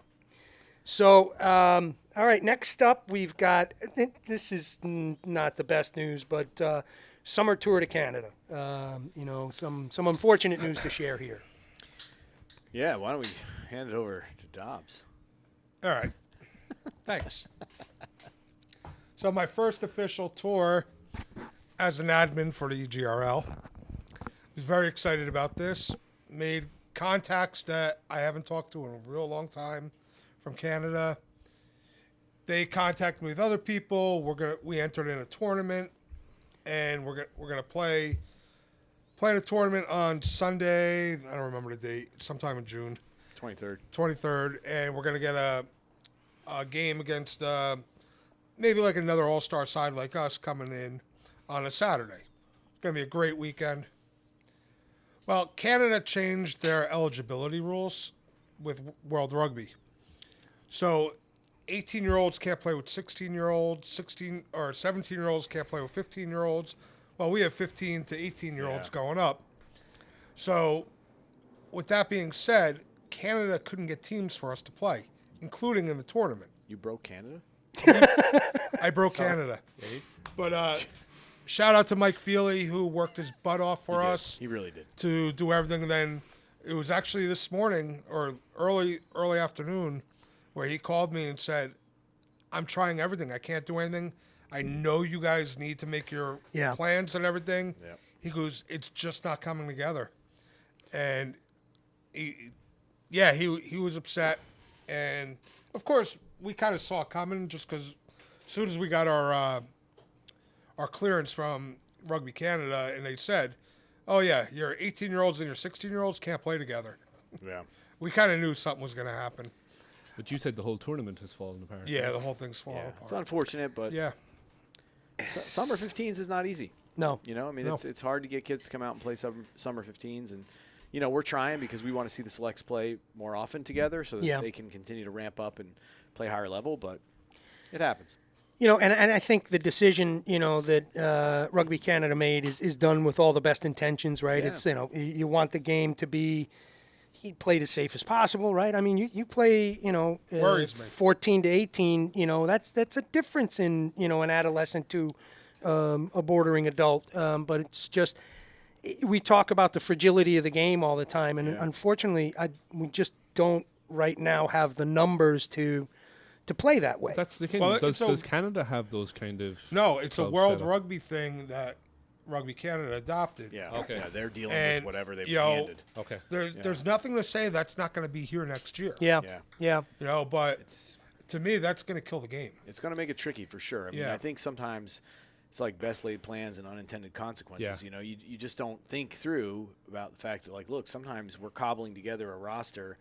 So, all right, next up we've got, this is not the best news, but summer tour to Canada. Some unfortunate news to share here. Yeah, why don't we hand it over to Dobbs? All right. Thanks. So my first official tour as an admin for the EGRL. Was very excited about this. Made contacts that I haven't talked to in a real long time from Canada. They contacted me with other people. We entered in a tournament, and we're gonna play the tournament on Sunday. I don't remember the date. Sometime in June. 23rd, and we're gonna get a game against maybe like another all-star side like us coming in on a Saturday. It's gonna be a great weekend. Well, Canada changed their eligibility rules with World Rugby. So 18-year-olds can't play with 16-year-olds, 16 or 17-year-olds can't play with 15-year-olds. Well, we have 15 to 18-year-olds going up. So, with that being said, Canada couldn't get teams for us to play, including in the tournament. You broke Canada? I broke Canada. But shout out to Mike Feely, who worked his butt off for us. He really did. To do everything. And then it was actually this morning or early afternoon where he called me and said, I'm trying everything. I can't do anything. I know you guys need to make your plans and everything. Yep. He goes, it's just not coming together. And he was upset. And, of course, we kind of saw it coming just because as soon as we got our clearance from Rugby Canada and they said, oh, yeah, your 18-year-olds and your 16-year-olds can't play together. Yeah. We kind of knew something was going to happen. But you said the whole tournament has fallen apart. Yeah, the whole thing's falling It's apart. unfortunate, but Yeah. Summer 15s is not easy. No. You know, I mean, it's hard to get kids to come out and play summer 15s. And, you know, we're trying because we want to see the selects play more often together so that they can continue to ramp up and play higher level. But it happens. You know, and I think the decision, you know, that Rugby Canada made is done with all the best intentions, right? Yeah. It's, you know, you want the game to be played as safe as possible, right? I mean, you play, you know, Worries me. 14 to 18, you know, that's a difference in, you know, an adolescent to a bordering adult. But it's just, we talk about the fragility of the game all the time. And unfortunately, we just don't right now have the numbers to play that way. That's the thing. Well, Does Canada have those kind of? No, it's a clubs World set up? Rugby thing that Rugby Canada adopted. Yeah. Okay. Yeah, they're dealing And, with whatever they've you know, handed. Okay. There's nothing to say that's not going to be here next year. Yeah. Yeah. You know, but to me, that's going to kill the game. It's going to make it tricky for sure. I mean, I think sometimes it's like best laid plans and unintended consequences. Yeah. You know, you just don't think through about the fact that, like, look, sometimes we're cobbling together a roster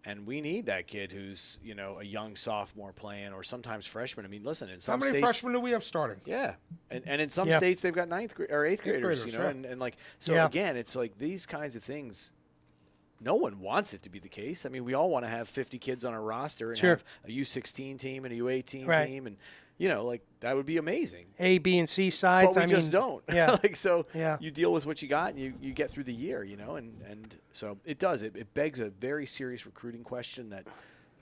and we need that kid who's, you know, a young sophomore playing or sometimes freshman. I mean, listen, in some How many states, freshmen do we have starting? yeah, and in some states they've got ninth or eighth graders, you know, yeah. and like so again, it's like these kinds of things. No one wants it to be the case. I mean, we all want to have 50 kids on a roster and have a U16 team and a U18 team, and you know, like that would be amazing. A, B, and C sides. But we I just mean, don't. Yeah. Like so, Yeah. you deal with what you got, and you get through the year, you know, and so it does. It begs a very serious recruiting question that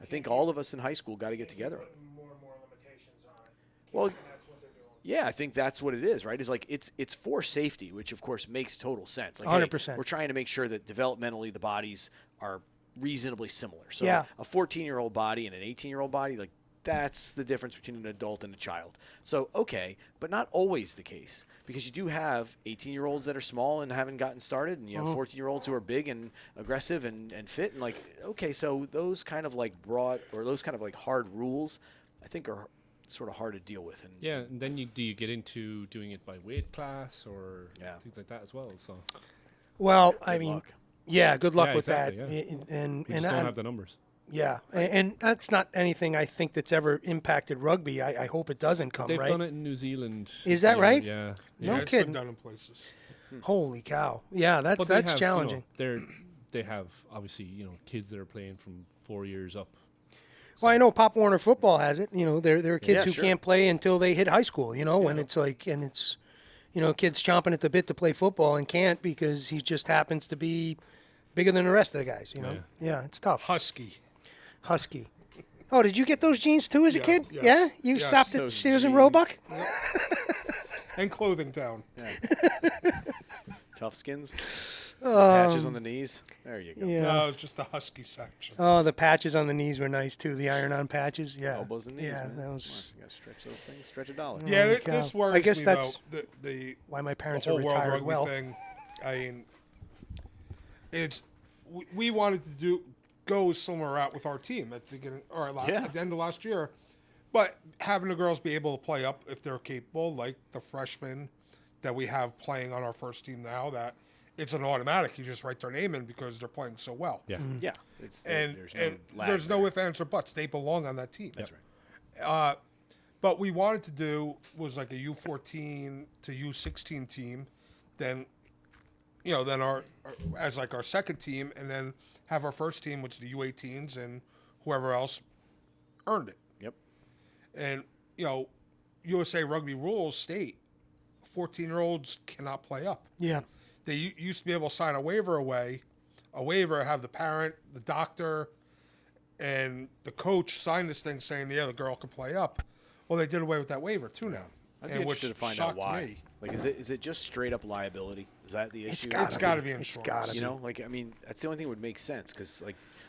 I think all of us in high school got to get together on. More and more limitations on it. Well, That's what they're doing. yeah, I think that's what it is, right? Is like it's for safety, which of course makes total sense. Like, 100%. hey, we're trying to make sure that developmentally the bodies are reasonably similar. So Yeah. a 14-year-old body and an 18-year-old body, like that's the difference between an adult and a child. So okay, but not always the case because you do have 18-year-olds that are small and haven't gotten started, and you have 14-year-olds who are big and aggressive and fit, and like okay, so those kind of like broad or those kind of like hard rules, I think are sort of hard to deal with. And Yeah, and then do you get into doing it by weight class or things like that as well? So Well, I good mean, luck. good luck Yeah, with exactly, that. yeah. And we just don't have the numbers. yeah, and that's not anything I think that's ever impacted rugby. I hope it doesn't come, They've right? done it in New Zealand. Is that right? Yeah. No it's kidding. been done in places. Holy cow! Yeah, But that's they have, challenging. They have obviously kids that are playing from 4 years up. Well, I know Pop Warner football has it. You know, there are kids Yeah, who sure. can't play until they hit high school. You know, when it's like, and it's, you know, kids chomping at the bit to play football and can't because he just happens to be bigger than the rest of the guys. You know, yeah, it's tough. Husky. Oh, did you get those jeans too as a kid? yes, Yeah, you yes. stopped at Those Sears and jeans. Roebuck. And Clothing Town. Tough skins, the patches on the knees. There you go. Yeah. No, it's just the Husky section. Oh, the patches on the knees were nice too. The iron-on patches. Yeah. Elbows and knees, Yeah, man. that Come on, was you gotta stretch those things. Stretch a dollar. Yeah, Holy this cow. worries I guess me, that's though. The why my parents whole are World retired Rugby well. thing. I mean, we wanted to go a similar route with our team at the beginning or at the end of last year, but having the girls be able to play up if they're capable, like the freshmen that we have playing on our first team now, that it's an automatic. You just write their name in because they're playing so well. Yeah. Yeah. It's, And lag there's no there. ifs, ands, or buts. They belong on that team. That's right. But we wanted to do was like a U14 to U16 team, then, then our as like our second team, and then have our first team, which is the U18s and whoever else earned it. Yep. And, USA Rugby rules state 14-year-olds cannot play up. Yeah. They used to be able to sign a waiver have the parent, the doctor, and the coach sign this thing saying, yeah, the girl can play up. Well, they did away with that waiver, too, now. I'd be interested to find out why. Me. Like, is it just straight up liability? Is that the issue? It's got to be insurance. It's got to be. That's the only thing that would make sense because,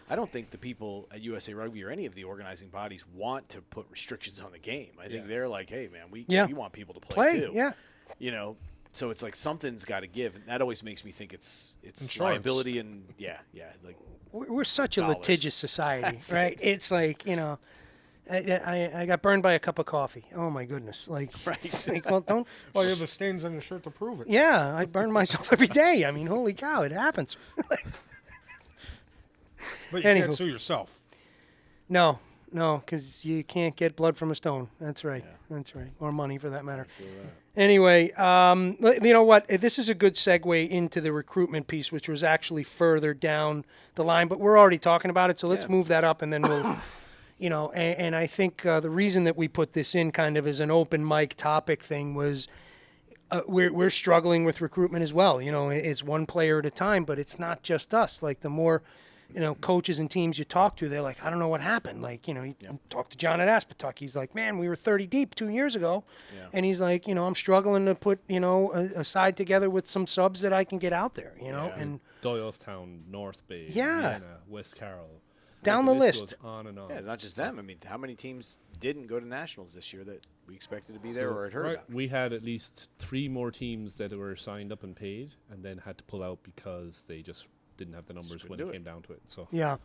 I don't think the people at USA Rugby or any of the organizing bodies want to put restrictions on the game. I think they're like, hey, man, we want people to play too. Yeah. So it's like something's got to give. And that always makes me think it's insurance. liability and like we're such a dollars. litigious society, right? It's like I got burned by a cup of coffee. Oh my goodness! It's like, well, don't. Well, you have the stains on your shirt to prove it. Yeah, I burn myself every day. I mean, holy cow, it happens. But you can't sue yourself. No, because you can't get blood from a stone. That's right. Yeah. That's right. Or money, for that matter. Anyway, you know what? This is a good segue into the recruitment piece, which was actually further down the line. But we're already talking about it, so let's move that up, and then we'll, And I think the reason that we put this in kind of as an open mic topic thing was we're struggling with recruitment as well. It's one player at a time, but it's not just us. Like the more coaches and teams you talk to, they're like, I don't know what happened. Like, you talk to John at Aspetuck. He's like, man, we were 30 deep 2 years ago. Yeah. And he's like, I'm struggling to put, a side together with some subs that I can get out there, and Doylestown, North Bay, Yeah. Vienna, West Carroll. Down the list. Goes on and on. Yeah, not just them. I mean, how many teams didn't go to nationals this year that we expected to be there or had heard about? We had at least 3 more teams that were signed up and paid and then had to pull out because they just didn't have the numbers when it came down to it. So yeah.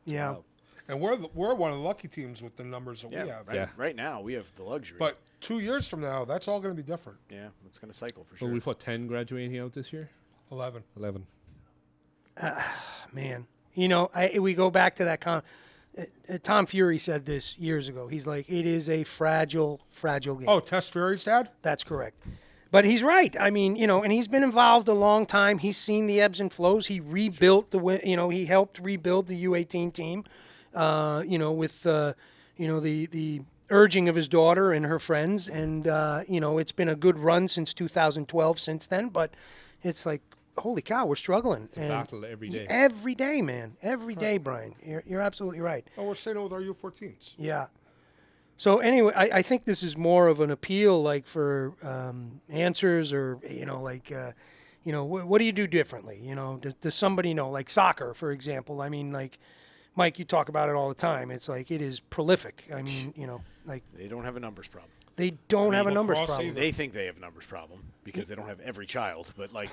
Wow. And we're one of the lucky teams with the numbers that we have. Right now, we have the luxury. But 2 years from now, that's all going to be different. Yeah, it's going to cycle for sure. Well, we've got 10 graduating out this year? 11. Man. We go back to that Tom Fury said this years ago. He's like, it is a fragile game. Oh, Tess Fury's dad? That's correct. But he's right. I mean, and he's been involved a long time. He's seen the ebbs and flows. He rebuilt he helped rebuild the U18 team, with, the urging of his daughter and her friends. And, it's been a good run since 2012 since then. But it's like, holy cow, we're struggling. It's a battle every day. Every day, man. Every day, Brian. You're absolutely right. Oh, we're staying with our U14s. Yeah. So anyway, I think this is more of an appeal, like for answers, or what do you do differently? Does somebody know? Like soccer, for example. I mean, like Mike, you talk about it all the time. It's like it is prolific. I mean, like they don't have a numbers problem. They don't have a numbers problem. They think they have a numbers problem because they don't have every child, but like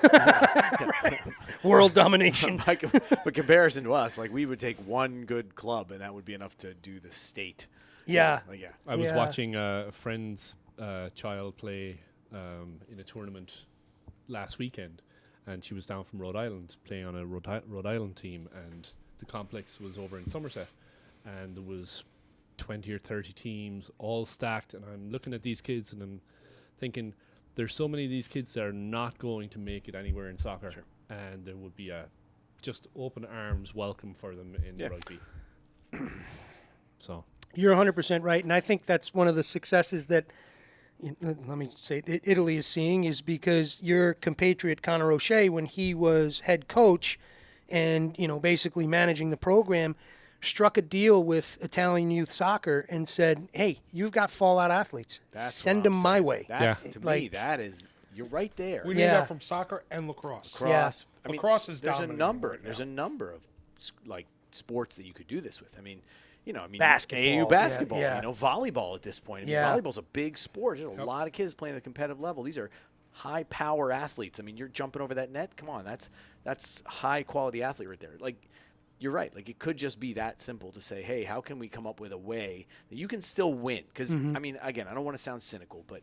world domination. But comparison to us, like we would take one good club and that would be enough to do the state. Yeah. I was watching a friend's child play in a tournament last weekend, and she was down from Rhode Island playing on a Rhode Island team, and the complex was over in Somerset, and there was 20 or 30 teams all stacked, and I'm looking at these kids and I'm thinking there's so many of these kids that are not going to make it anywhere in soccer, and there would be a just open arms welcome for them in rugby. So you're 100% right, and I think that's one of the successes that let me say Italy is seeing, is because your compatriot Conor O'Shea, when he was head coach and basically managing the program, struck a deal with Italian youth soccer and said, hey, you've got fallout athletes. Send them my way. That's, to me, that is, you're right there. We need that from soccer and lacrosse. Lacrosse. I mean, lacrosse is there's dominant. There's a number of sports that you could do this with. I mean, basketball. AAU basketball, yeah. volleyball at this point. I mean, volleyball's a big sport. There's a lot of kids playing at a competitive level. These are high power athletes. I mean, you're jumping over that net. Come on, that's high quality athlete right there. Like, you're right. Like, it could just be that simple to say, hey, how can we come up with a way that you can still win? Because, I mean, again, I don't want to sound cynical, but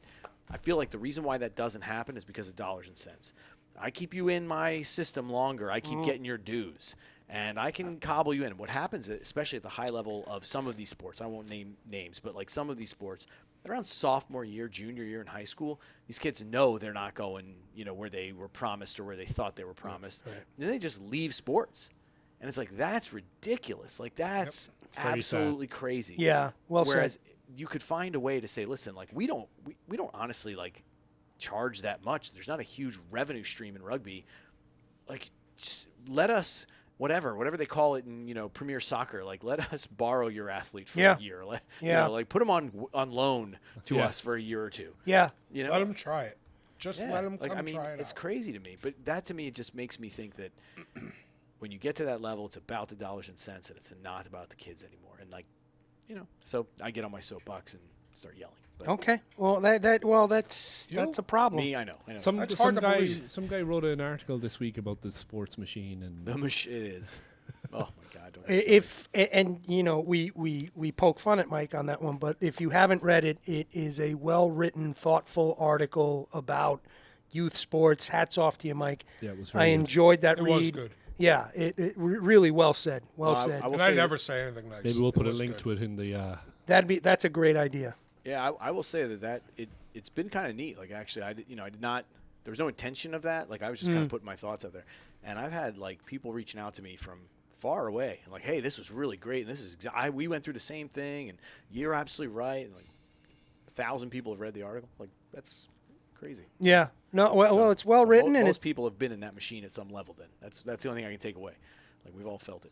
I feel like the reason why that doesn't happen is because of dollars and cents. I keep you in my system longer. I keep getting your dues, and I can cobble you in. What happens, especially at the high level of some of these sports, I won't name names, but like some of these sports, around sophomore year, junior year in high school, these kids know they're not going, where they were promised or where they thought they were promised. Right. Then they just leave sports. And it's like, that's ridiculous. Like, that's absolutely crazy. Yeah. Well, whereas you could find a way to say, listen, like we don't honestly like charge that much. There's not a huge revenue stream in rugby. Like, just let us whatever they call it in Premier Soccer. Like, let us borrow your athlete for a year. Like put them on loan to us for a year or two. Yeah, let them try it. Just let them come try it it's out. crazy to me, but that to me it just makes me think that when you get to that level, it's about the dollars and cents, and it's not about the kids anymore. And like, so I get on my soapbox and start yelling. But okay. Well, that's a problem. me, I know. Some That's hard to guy believe. some guy wrote an article this week about the sports machine and it is. Oh my God! Don't get we poke fun at Mike on that one, but if you haven't read it, it is a well-written, thoughtful article about youth sports. Hats off to you, Mike. Yeah, it was I very good. enjoyed that It read. was good. Yeah, it really well said. Well said. I will And say I never say anything nice. Maybe we'll It put a was link good. to it in the. That's a great idea. Yeah, I will say that it's been kind of neat. Like actually, I did not. There was no intention of that. Like I was just kind of putting my thoughts out there, and I've had like people reaching out to me from far away, and like, hey, this was really great, and this is we went through the same thing, and you're absolutely right. And like 1,000 people have read the article. Like that's crazy. Yeah. No. Well, it's well written, and most people have been in that machine at some level. Then that's the only thing I can take away. Like we've all felt it.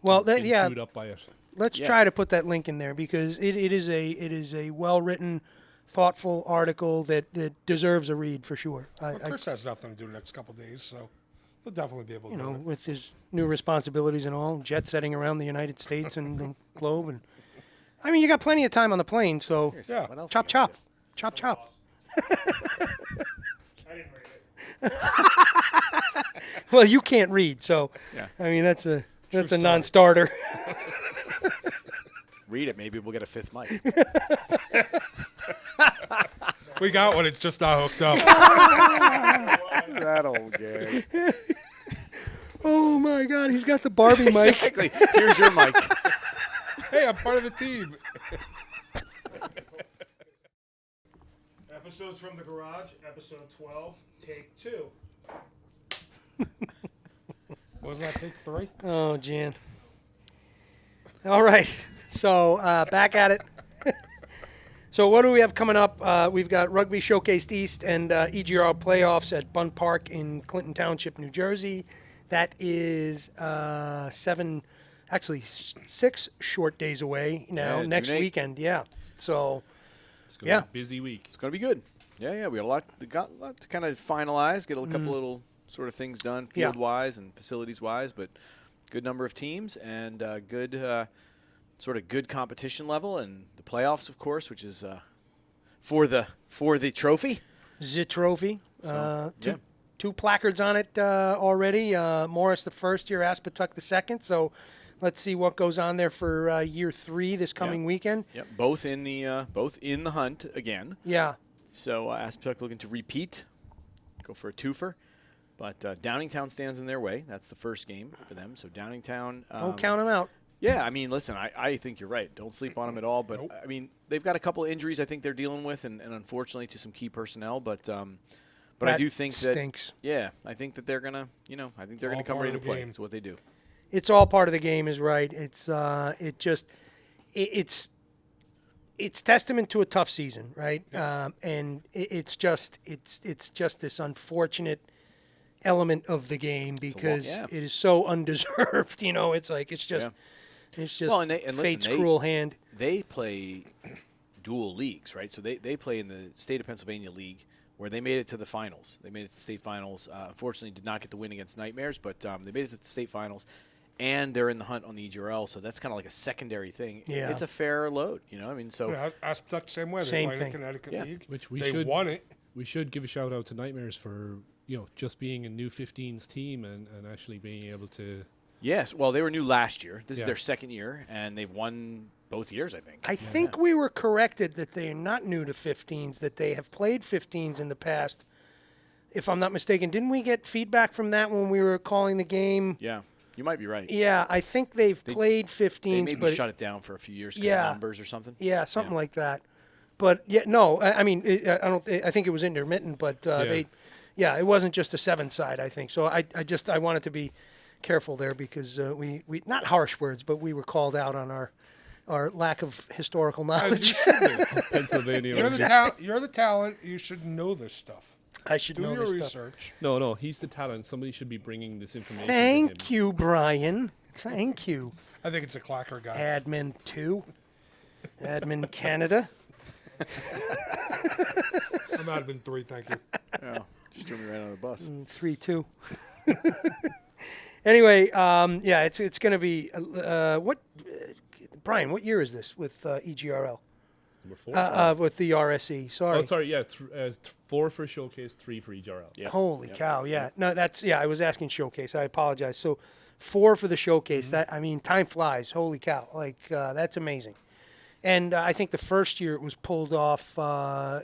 well, been yeah. chewed up by it. Let's try to put that link in there because it is a well-written, thoughtful article that deserves a read for sure. Well, Chris has nothing to do the next couple of days, so he'll definitely be able to do it. With his new responsibilities and all, jet setting around the United States and the globe, and I mean, you got plenty of time on the plane, so Yeah. What else chop you gotta chop, chop chop. I didn't read it. Well, you can't read, so Yeah. I mean that's a non-starter. Read it. Maybe we'll get a fifth mic. We got one. It's just not hooked up. That old gag. Oh my God, he's got the Barbie mic. Exactly. Here's your mic. Hey, I'm part of the team. Episodes from the Garage, episode 12, take 2. Wasn't that take 3? Oh, Jan. All right, so back at it. So what do we have coming up? We've got Rugby Showcase East and EGRL Playoffs at Bundt Park in Clinton Township, New Jersey. That is 6 short days away now, Yeah, next June 8th. weekend. Yeah, so It's going to Yeah. be a busy week. It's going to be good. Yeah. We got a lot to kind of finalize, get a couple little sort of things done Yeah. field-wise and facilities-wise, but good number of teams and good sort of good competition level and the playoffs, of course, which is for the trophy. the trophy. So, yeah. Two placards on it already. Morris the first year, Aspetuck the second. So let's see what goes on there for year 3 this coming weekend. Yep, both in the hunt again. Yeah. So Aspetuck looking to repeat, go for a twofer. But Downingtown stands in their way. That's the first game for them. So Downingtown. Don't count them out. Yeah, I mean, listen, I think you're right. Don't sleep on them at all. But, Nope. I mean, they've got a couple of injuries I think they're dealing with, and unfortunately to some key personnel. But I That do think stinks. I think that they're going to, I think they're All going to come part ready of to the play. game. It's what they do. It's all part of the game, is right. It's it's testament to a tough season, right? And it's just this unfortunate element of the game because yeah. it is so undeserved. It's like it's just Well, and listen, fate's cruel hand. They play dual leagues, right? So they play in the state of Pennsylvania league where they made it to the finals. They made it to the state finals. Unfortunately, did not get the win against Nightmares, but they made it to the state finals. And they're in the hunt on the EGRL, so that's kind of like a secondary thing. Yeah. It's a fair load, I mean, so Yeah, Aspetuck same way. Same They play in thing. the Connecticut Yeah. League. Which we they should- won it. We should give a shout out to Nightmares for just being a new 15s team and actually being able to. yes. Well, they were new last year. This is Yeah. their second year, and they've won both years, I think. I think we were corrected that they are not new to 15s, that they have played 15s in the past. If I'm not mistaken, didn't we get feedback from that when we were calling the game? Yeah, you might be right. Yeah, I think they've played They 15s, maybe but shut it down for a few years because Yeah. of numbers or something. yeah, something like that. But yeah, no, I mean, I don't. I think it was intermittent, but it wasn't just a 7-side. I think so. I wanted to be careful there because we not harsh words, but we were called out on our lack of historical As knowledge. you should be. Pennsylvania. You're the talent. You should know this stuff. I should Do know your this stuff. research. No, he's the talent. Somebody should be bringing this information Thank to him. you, Brian. Thank you. I think it's a clacker guy. Admin 2. Admin Canada. I'm admin 3, thank you. Oh, just threw me right on the bus. 3-2. Anyway, yeah, it's going to be Brian, what year is this with EGRL? Number 4. With the RSE. Sorry. Oh, sorry. Yeah, 4 for Showcase, 3 for EGRL. Yeah. Holy cow! Yeah. No, I was asking Showcase. I apologize. So, 4 for the Showcase. That, I mean, time flies. Holy cow! Like that's amazing. And I think the first year it was pulled off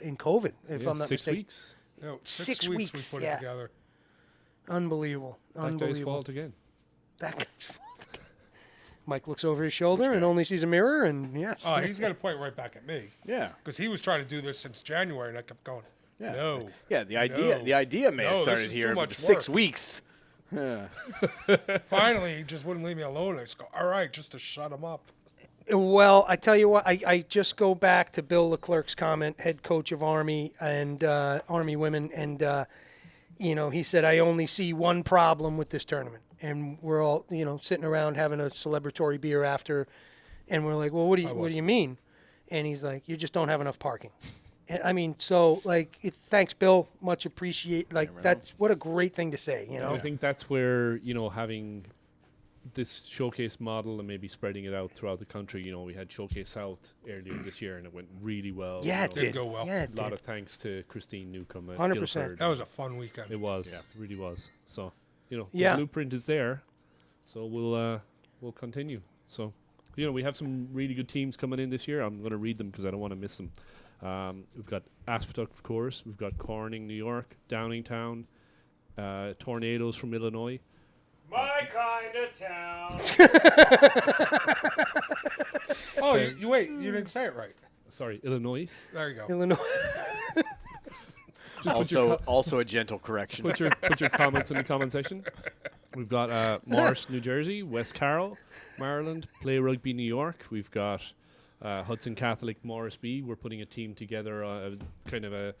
in COVID, if I'm not 6 mistaken. weeks. You know, 6 weeks, we put yeah. it together. Unbelievable. That guy's Unbelievable. fault again. That guy's fault. Mike looks over his shoulder and only sees a mirror, and yes. Oh, he's going to point right back at me. Yeah. Because he was trying to do this since January, and I kept going, Yeah. no. Yeah, the idea may have No, this started is here, too but much the 6 work. weeks. Yeah. Finally, he just wouldn't leave me alone. I just go, all right, just to shut him up. Well, I tell you what, I just go back to Bill Leclerc's comment, head coach of Army and Army Women, and he said, I only see one problem with this tournament. And we're all, sitting around having a celebratory beer after, and we're like, well, what do you mean? And he's like, you just don't have enough parking. And, I mean, so thanks, Bill, much appreciate. Like that's what a great thing to say, I think that's where having this showcase model and maybe spreading it out throughout the country. We had Showcase South earlier this year, and it went really well. Yeah, it Did did go well. Yeah, it A lot did. of thanks to Christine Newcomb at 100%. Guildford. That was a fun weekend. It was. Yeah. It really was. So, the Yeah. blueprint is there. So we'll continue. So, we have some really good teams coming in this year. I'm going to read them because I don't want to miss them. We've got Aspetuck, of course. We've got Corning, New York, Downingtown, Tornadoes from Illinois. My kind of town. Oh, you wait. You didn't say it right. Sorry, Illinois. There you go. Illinois. Just put your Also a gentle correction. put your comments in the comment section. We've got Morris, New Jersey, West Carroll, Maryland, Play Rugby, New York. We've got Hudson Catholic, Morris B. We're putting a team together, kind of a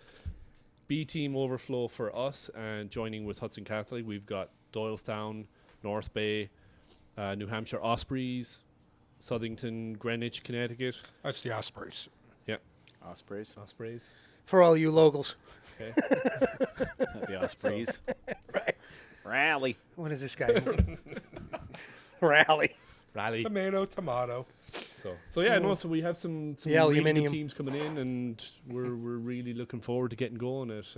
B team overflow for us, and joining with Hudson Catholic. We've got Doylestown, North Bay, New Hampshire Ospreys, Southington, Greenwich, Connecticut. That's the Ospreys. Yep, Ospreys. Ospreys. For all you locals. Okay. The Ospreys. Right. Rally. What is this guy? Rally. Rally. Tomato. So yeah, no. So we have some The really good aluminium. teams coming in, and we're really looking forward to getting going at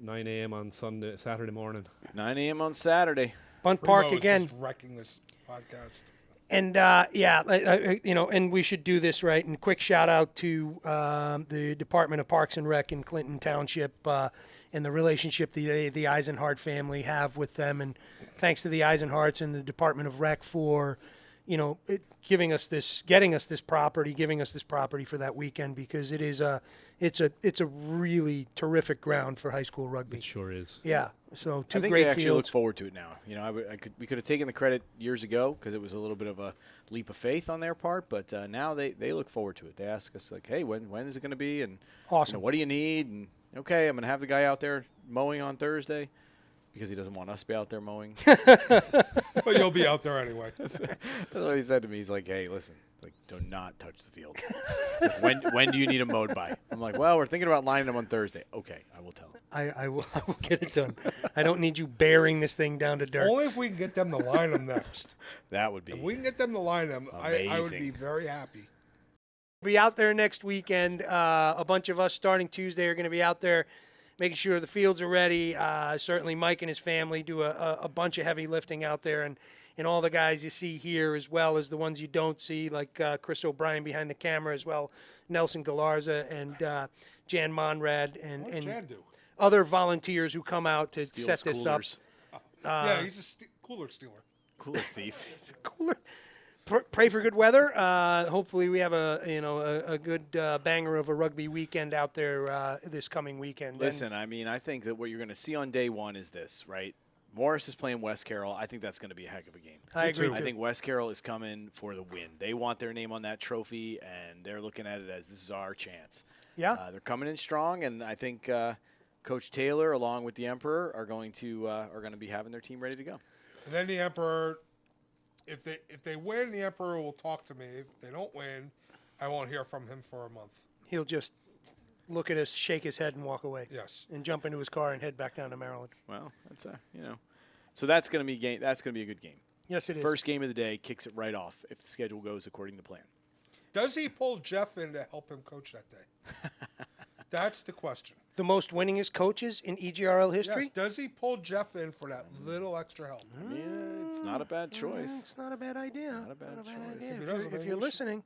9 a.m. on Saturday morning. 9 a.m. on Saturday. Bundt Primo Park is again. just wrecking this podcast. And and we should do this right. And quick shout out to the Department of Parks and Rec in Clinton Township and the relationship the Eisenhart family have with them. And thanks to the Eisenharts and the Department of Rec for, getting us this property for that weekend, because it's a really terrific ground for high school rugby. It sure is. Yeah. So two I think great they actually fields. look forward to it now. We could have taken the credit years ago because it was a little bit of a leap of faith on their part, but now they look forward to it. They ask us like, "Hey, when is it going to be?" And Awesome. what do you need? And okay, I'm going to have the guy out there mowing on Thursday because he doesn't want us to be out there mowing. But you'll be out there anyway. That's what he said to me. He's like, "Hey, listen, do not touch the field. when do you need them mowed by?" I'm like, "Well, we're thinking about lining them on Thursday." Okay, I will tell him. I will get it done. I don't need you bearing this thing down to dirt. Only if we can get them to line them next. That would be. If we can get them to line them, I would Amazing. be very happy. Be out there next weekend. A bunch of us starting Tuesday are going to be out there making sure the fields are ready. Certainly Mike and his family do a bunch of heavy lifting out there, and all the guys you see here, as well as the ones you don't see, like Chris O'Brien behind the camera, as well, Nelson Galarza and Jan Monrad, and Jan do? other volunteers who come out to Steals set this coolers. up. Yeah, he's a cooler stealer. Cooler thief. Cooler. Pray for good weather. Hopefully, we have a good banger of a rugby weekend out there this coming weekend. Listen, I think that what you're going to see on day one is this, right? Morris is playing West Carroll. I think that's going to be a heck of a game. I agree, I too. think West Carroll is coming for the win. They want their name on that trophy, and they're looking at it as this is our chance. Yeah. They're coming in strong, and I think Coach Taylor, along with the Emperor, are going to be having their team ready to go. And then the Emperor, if they win, the Emperor will talk to me. If they don't win, I won't hear from him for a month. He'll just look at us, shake his head, and walk away. Yes. And jump into his car and head back down to Maryland. Well, that's so that's going to be That's going to be a good game. Yes, it is. First game of the day, kicks it right off if the schedule goes according to plan. Does he pull Jeff in to help him coach that day? That's the question. The most winningest coaches in EGRL Yes. history? Does he pull Jeff in for that little extra help? Yeah, it's not a bad choice. It's not a bad idea. Not a bad choice. idea. If he If doesn't, you're, maybe if you're we should. listening.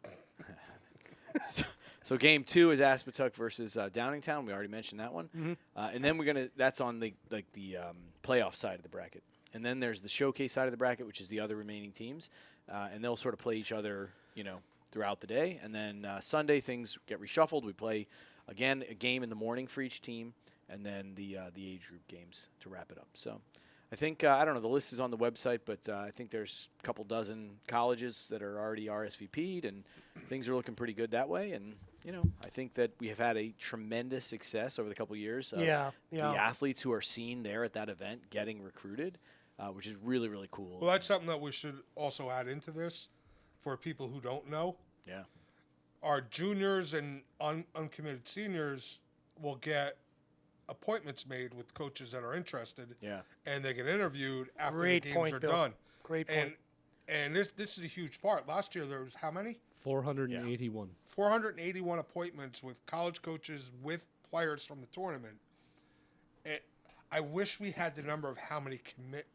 So game 2 is Aspetuck versus Downingtown. We already mentioned that one. And then that's on the playoff side of the bracket. And then there's the showcase side of the bracket, which is the other remaining teams. And they'll sort of play each other, throughout the day. And then Sunday things get reshuffled. We play again a game in the morning for each team, and then the age group games to wrap it up. So I think I don't know, the list is on the website, but I think there's a couple dozen colleges that are already RSVP'd, and things are looking pretty good that way. And I think that we have had a tremendous success over the couple of years of Yeah. the athletes who are seen there at that event getting recruited, which is really, really cool. Well, that's something that we should also add into this for people who don't know. Yeah. Our juniors and uncommitted seniors will get appointments made with coaches that are interested. Yeah. And they get interviewed after Great the games point, are Bill. done. Great point. And this is a huge part. Last year there was how many? 481. 481 appointments with college coaches with players from the tournament. And I wish we had the number of how many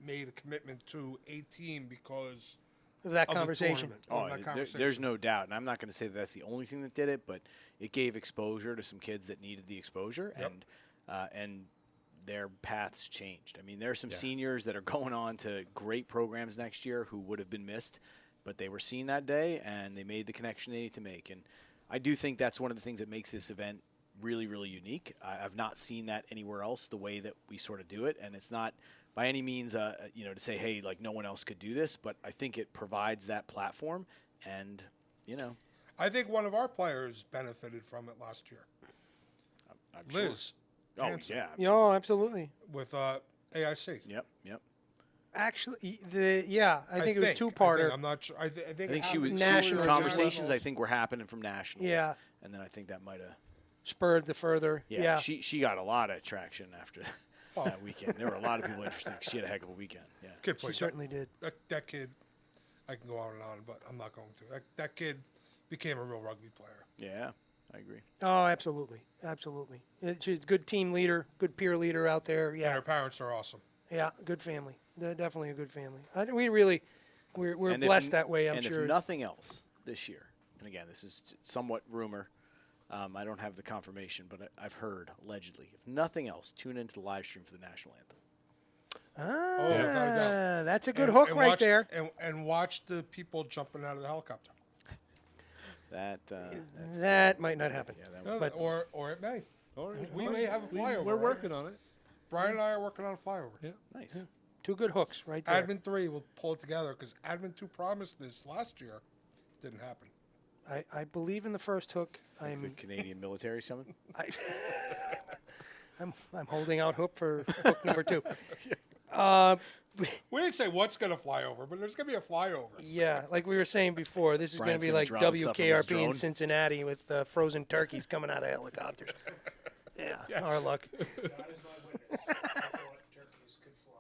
made a commitment to a team because Of that of conversation. the tournament. Of that conversation. There's no doubt, and I'm not going to say that that's the only thing that did it, but it gave exposure to some kids that needed the exposure, Yep. and their paths changed. I mean, there are some seniors that are going on to great programs next year who would have been missed, but they were seen that day, and they made the connection they need to make. And I do think that's one of the things that makes this event really, really unique. I've not seen that anywhere else, the way that we sort of do it, and it's not by any means, to say, hey, like no one else could do this, but I think it provides that platform, and, I think one of our players benefited from it last year. I'm sure. Liz. Oh, Hanson yeah. Yeah, absolutely. With AIC. Yep. Actually, I think it was two-parter. I'm not sure. I think I think she was Nationals. conversations. I think were happening from nationals. Yeah. and then I think that might have. Spurred the further. Yeah. She got a lot of traction after that weekend. There were a lot of people interested. She had a heck of a weekend. Yeah. Kid She played certainly did. that kid. I can go on and on, but I'm not going to. That kid became a real rugby player. Yeah, I agree. Oh, absolutely. Absolutely. She's a good team leader, good peer leader out there. And Yeah. her parents are awesome. Yeah, good family. They're definitely a good family. We're And blessed that way, I'm and sure. if nothing else this year, and again, this is somewhat rumor. I don't have the confirmation, but I've heard allegedly. If nothing else, tune into the live stream for the national anthem. without a doubt. That's a good hook right watch, there. And watch the people jumping out of the helicopter. That might not happen. Yeah, that No, But- or it may. We may have a flyover. We're right? working on it. Brian and I are working on a flyover. Yeah. nice. Two good hooks right there. Admin 3 will pull it together because Admin 2 promised this last year. Didn't happen. I believe in the first hook. The I'm Canadian military's coming. I'm holding out hope for hook number 2. We didn't say what's going to fly over, but there's going to be a flyover. Yeah, like we were saying before, this is going Brian's to be gonna like drop stuff on his WKRP in drone. Cincinnati with frozen turkeys coming out of helicopters. Yeah, our luck. God is my witness. I thought turkeys could fly.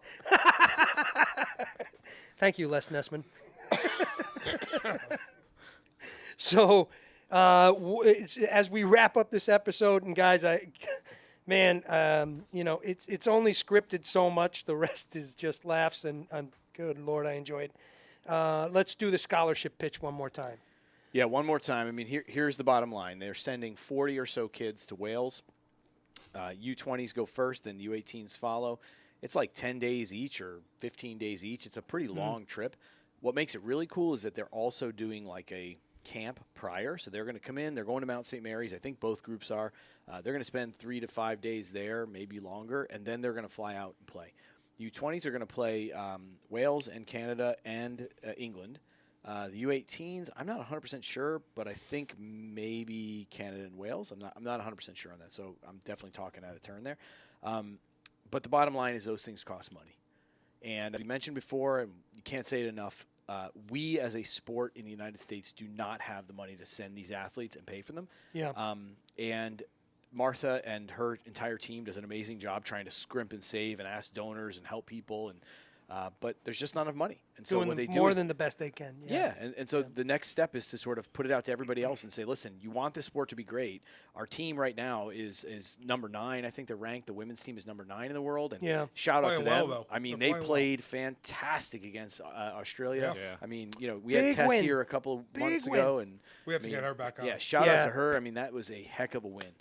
Thank you, Les Nessman. So, as we wrap up this episode, and guys, it's only scripted so much. The rest is just laughs, and good Lord, I enjoy it. Let's do the scholarship pitch one more time. Yeah, one more time. I mean, here's the bottom line. They're sending 40 or so kids to Wales. U20s go first, and U18s follow. It's like 10 days each or 15 days each. It's a pretty long trip. What makes it really cool is that they're also doing like a camp prior. So they're going to come in. They're going to Mount St. Mary's. I think both groups are. They're going to spend 3 to 5 days there, maybe longer, and then they're going to fly out and play. U20s are going to play Wales and Canada and England. The U18s, I'm not 100% sure, but I think maybe Canada and Wales. I'm not 100% sure on that, so I'm definitely talking out of turn there. But the bottom line is those things cost money. And as we mentioned before, and you can't say it enough, we as a sport in the United States do not have the money to send these athletes and pay for them. Yeah. And Martha and her entire team does an amazing job trying to scrimp and save and ask donors and help people, and but there's just not enough money. And so Doing what they do more is, than the best they can. yeah, and so the next step is to sort of put it out to everybody else and say, listen, you want this sport to be great. Our team right now is number 9. I think they're ranked. The women's team is number 9 in the world. And Yeah. shout out to Playing well, them. though. I mean, They're they playing played fantastic against Australia. Yeah. Yeah. I mean, we had Big Tess win. here a couple of Big months win. ago, and We have I to mean, get her back on. yeah, shout out Yeah. to her. I mean, that was a heck of a win.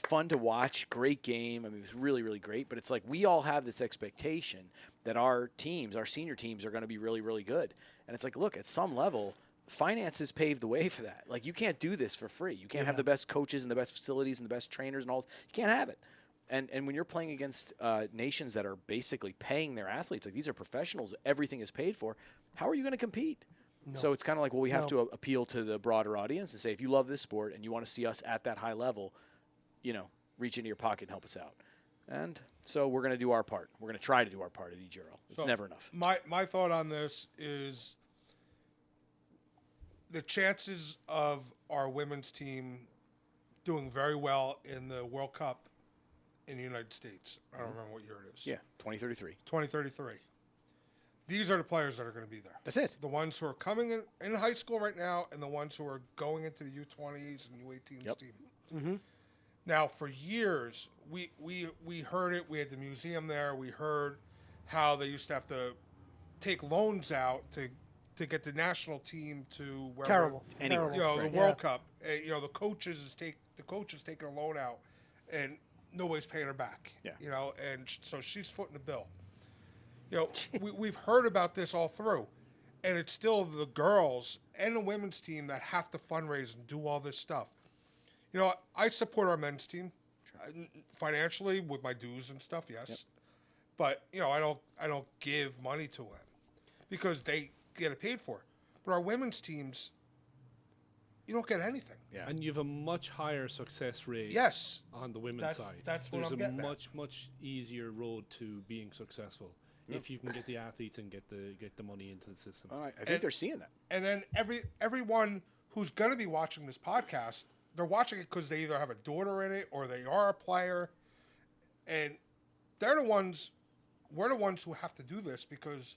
Fun to watch, great game. I mean, it was really, really great. But it's like we all have this expectation that our teams, our senior teams, are going to be really, really good. And it's like, look, at some level, finances pave the way for that. Like, you can't do this for free. You can't have the best coaches and the best facilities and the best trainers and all. You can't have it. And when you're playing against nations that are basically paying their athletes, like these are professionals, everything is paid for, how are you going to compete? So it's kind of like, well, we have to appeal to the broader audience and say, if you love this sport and you want to see us at that high level, reach into your pocket and help us out. And so we're going to do our part. We're going to try to do our part at EGRL. It's So never enough. My thought on this is the chances of our women's team doing very well in the World Cup in the United States. I don't remember what year it is. Yeah, 2033. 2033. These are the players that are going to be there. That's it. The ones who are coming in high school right now and the ones who are going into the U20s and U18s team. Mm-hmm. Now, for years, we heard it. We had the museum there. We heard how they used to have to take loans out to get the national team to wherever. Terrible. Anywhere. Terrible. The World Cup. The coaches taking a loan out, and nobody's paying her back. Yeah. And so she's footing the bill. We've heard about this all through, and it's still the girls and the women's team that have to fundraise and do all this stuff. I support our men's team financially with my dues and stuff, yes. Yep. But I don't give money to them because they get it paid for. But our women's teams, you don't get anything. Yeah. And you have a much higher success rate Yes. on the women's That's- side. that's what There's I'm a getting at. much easier road to being successful if you can get the athletes and get the money into the system. All right. I think they're seeing that. And then everyone who's going to be watching this podcast, they're watching it because they either have a daughter in it or they are a player, and we're the ones who have to do this because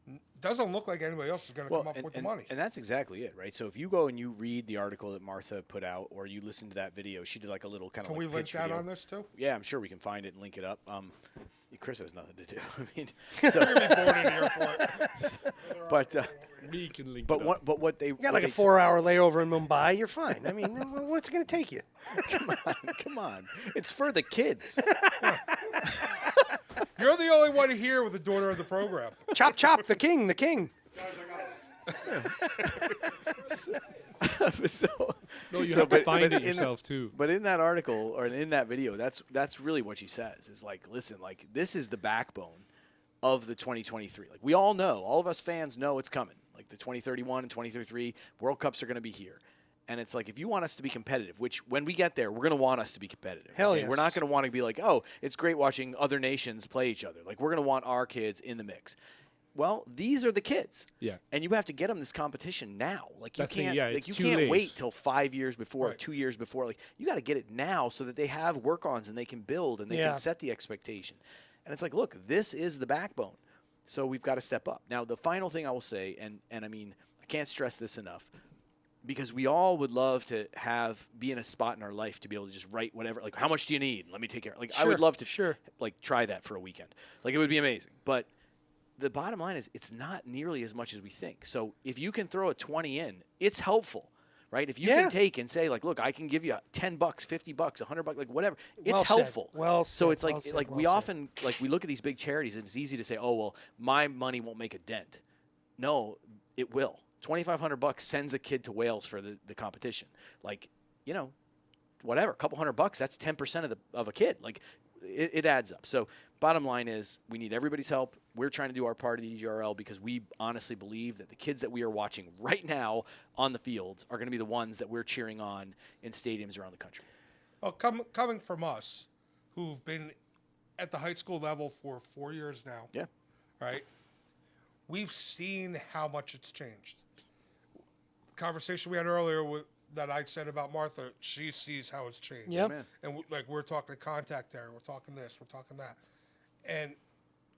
it doesn't look like anybody else is going to come up with the money. And that's exactly it, right? So if you go and you read the article that Martha put out, or you listen to that video, she did like a little kind of Can we link pitch that video. on this too? Yeah, I'm sure we can find it and link it up. Chris has nothing to do. I mean, You're so, going to be bored in the airport. but We can link but it up. what they You got like a 4-hour layover in Mumbai. You're fine. I mean, what's it going to take you? come on, it's for the kids. You're the only one here with the daughter of the program. Chop, chop, the king, the king. So, No, you so, have to but- find but it in- yourself too. But in that article or in that video, that's really what she says is like, listen, like this is the backbone of the 2023. Like we all know, all of us fans know it's coming. Like the 2031 and 2033 World Cups are going to be here. And it's like, if you want us to be competitive, which when we get there, we're going to want us to be competitive. Hell okay? yes. We're not going to want to be like, oh, it's great watching other nations play each other. Like we're going to want our kids in the mix. Well, these are the kids. Yeah. And you have to get them this competition now. Like you That's the- can't yeah, like it's you too can't late. wait till 5 years before, or Right. 2 years before. Like you got to get it now so that they have work-ons and they can build and they Yeah. can set the expectation. And it's like, look, this is the backbone. So we've got to step up. Now, the final thing I will say, and I mean, I can't stress this enough, because we all would love to be in a spot in our life to be able to just write whatever. Like, how much do you need? Let me take care. Like, I would Sure, love to sure. like try that for a weekend. Like, it would be amazing. But the bottom line is, it's not nearly as much as we think. So if you can throw a 20 in, it's helpful, right? If you Yeah. can take and say, like, look, I can give you $10, $50, $100, like whatever, it's Well said. helpful. Well so said, it's like well said, like well we said. often like we look at these big charities and it's easy to say, oh well, my money won't make a dent. No, it will. $2,500 sends a kid to Wales for the competition. Like, whatever, a couple $100, that's 10% of a kid. Like, it adds up. So bottom line is we need everybody's help. We're trying to do our part at EGRL because we honestly believe that the kids that we are watching right now on the fields are going to be the ones that we're cheering on in stadiums around the country. Well, coming from us, who've been at the high school level for 4 years now, Yeah. right? We've seen how much it's changed. Conversation we had earlier that I said about Martha, she sees how it's changed. Yep. Man. And we're talking contact area, we're talking this, we're talking that, and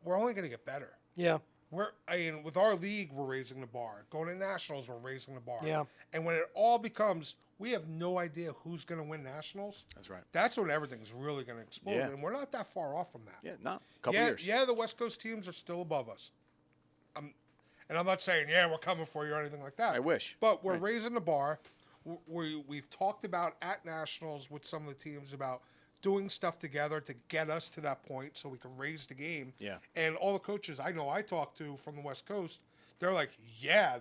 we're only going to get better. Yeah. With our league, we're raising the bar. Going to nationals, we're raising the bar. Yeah. And when it all becomes, we have no idea who's going to win nationals. That's right. That's when everything's really going to explode. Yeah. And we're not that far off from that. Yeah, no, couple yeah, years. Yeah, the West Coast teams are still above us. And I'm not saying, we're coming for you or anything like that. I wish. But we're raising the bar. We've talked about at nationals with some of the teams about doing stuff together to get us to that point so we can raise the game. Yeah. And all the coaches I know I talk to from the West Coast, they're like,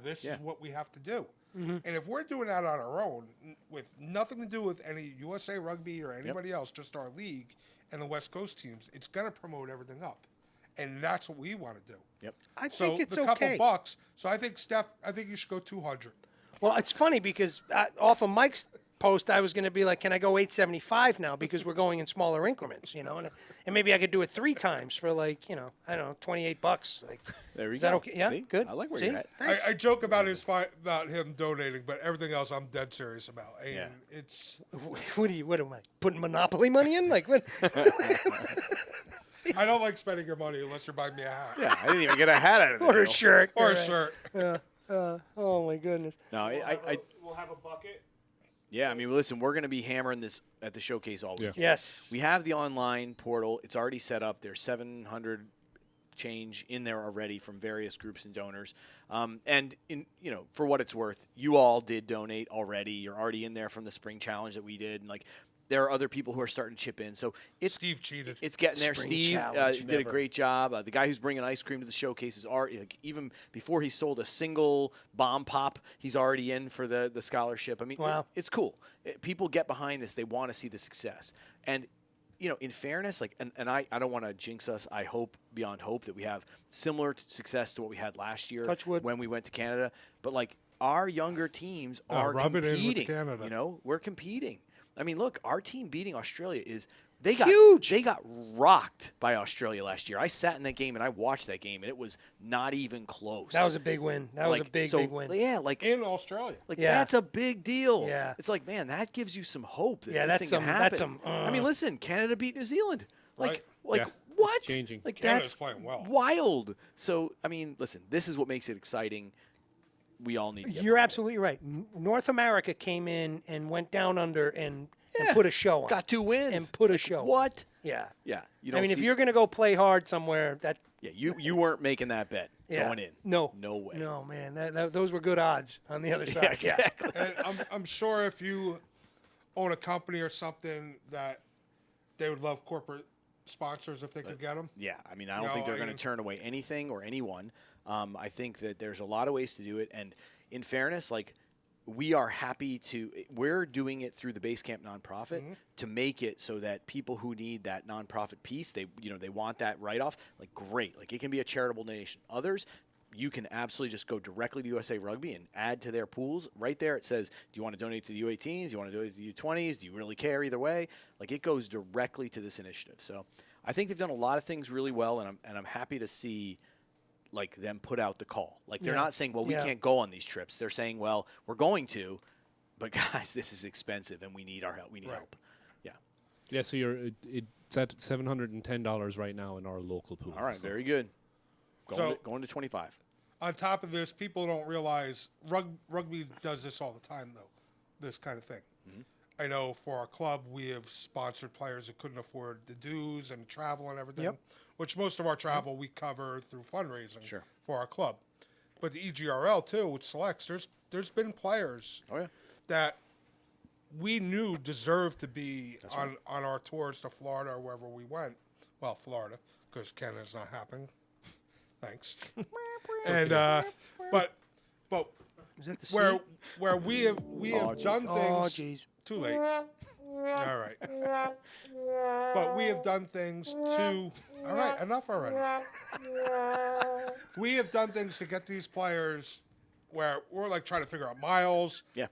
this is what we have to do. Mm-hmm. And if we're doing that on our own, with nothing to do with any USA Rugby or anybody else, just our league and the West Coast teams, it's going to promote everything up. And that's what we want to do. Yep. I think it's the okay. couple bucks. So I think, Steph, you should go 200. Well, it's funny because off of Mike's post, I was going to be like, can I go 875 now because we're going in smaller increments, and maybe I could do it 3 times for I don't know, $28. Like, There you is go. that okay? Yeah, See? good. I like where See? you're at. Thanks. I joke about about him donating, but everything else I'm dead serious about. And it's What am I putting Monopoly money in? Like what? I don't like spending your money unless you're buying me a hat. Yeah, I didn't even get a hat out of it. Or a shirt. Or a Right. shirt. Oh my goodness. No, We'll have a bucket. yeah, I mean, listen, we're going to be hammering this at the showcase all week. Yeah. Yes. We have the online portal. It's already set up. There's 700 change in there already from various groups and donors. And for what it's worth, you all did donate already. You're already in there from the spring challenge that we did, and there are other people who are starting to chip in. So Steve cheated. It's getting there. Spring Steve challenge, did a great job. The guy who's bringing ice cream to the showcase is already, even before he sold a single bomb pop, he's already in for the scholarship. I mean, Wow. it's cool. People get behind this. They want to see the success. And, in fairness, and I don't want to jinx us. I hope beyond hope that we have similar success to what we had last year Touch wood. when we went to Canada. But, our younger teams are rub it in with competing. Canada. We're competing. I mean, look, our team beating Australia they got Huge. They got rocked by Australia last year. I sat in that game and I watched that game, and it was not even close. That was a big win. That was a big win. Yeah, in Australia. Yeah. that's a big deal. Yeah. It's man, that gives you some hope that Yeah, this that's thing can some- happen. that's some, I mean, listen, Canada beat New Zealand. Right. Yeah, what? it's changing. Canada's That's playing well. wild. So, I mean, listen, this is what makes it exciting. We all need to get You're behind absolutely right. North America came in and went down under and put a show on. Got 2 wins. And put a show on. What? Yeah. Yeah. You I don't mean, if see- you're going to go play hard somewhere, that Yeah, you weren't making that bet going in. No. No way. No, man. Those were good odds on the other side. Yeah, exactly. And I'm sure if you own a company or something that they would love corporate sponsors if they could get them. Yeah, I mean, I don't think they're going to turn away anything or anyone. I think that there's a lot of ways to do it, and in fairness, we are happy we're doing it through the Base Camp nonprofit to make it so that people who need that nonprofit piece, they want that write-off, great. It can be a charitable donation. Others, you can absolutely just go directly to USA Rugby and add to their pools. Right there it says, do you want to donate to the U18s? Do you want to donate to the U20s? Do you really care either way? It goes directly to this initiative. So I think they've done a lot of things really well, and I'm happy to see them put out the call. They're not saying, well, we can't go on these trips. They're saying, well, we're going to, but guys, this is expensive and we need our help. We need help. Yeah. Yeah, so it's at $710 right now in our local pool. All right, so. very good. So- Going to 25. On top of this, people don't realize rugby does this all the time, though, this kind of thing. I know for our club, we have sponsored players that couldn't afford the dues and travel and everything, which most of our travel we cover through fundraising for our club. But the EGRL, too, which selects, there's been players that we knew deserved to be on our tours to Florida or wherever we went. Well, Florida, because Canada's not happening. Thanks. And but Is that the where we have done things Oh, jeez. too late. All right. But we have done things to. All right, enough already. We have done things to get these players where we're like trying to figure out miles. Yeah.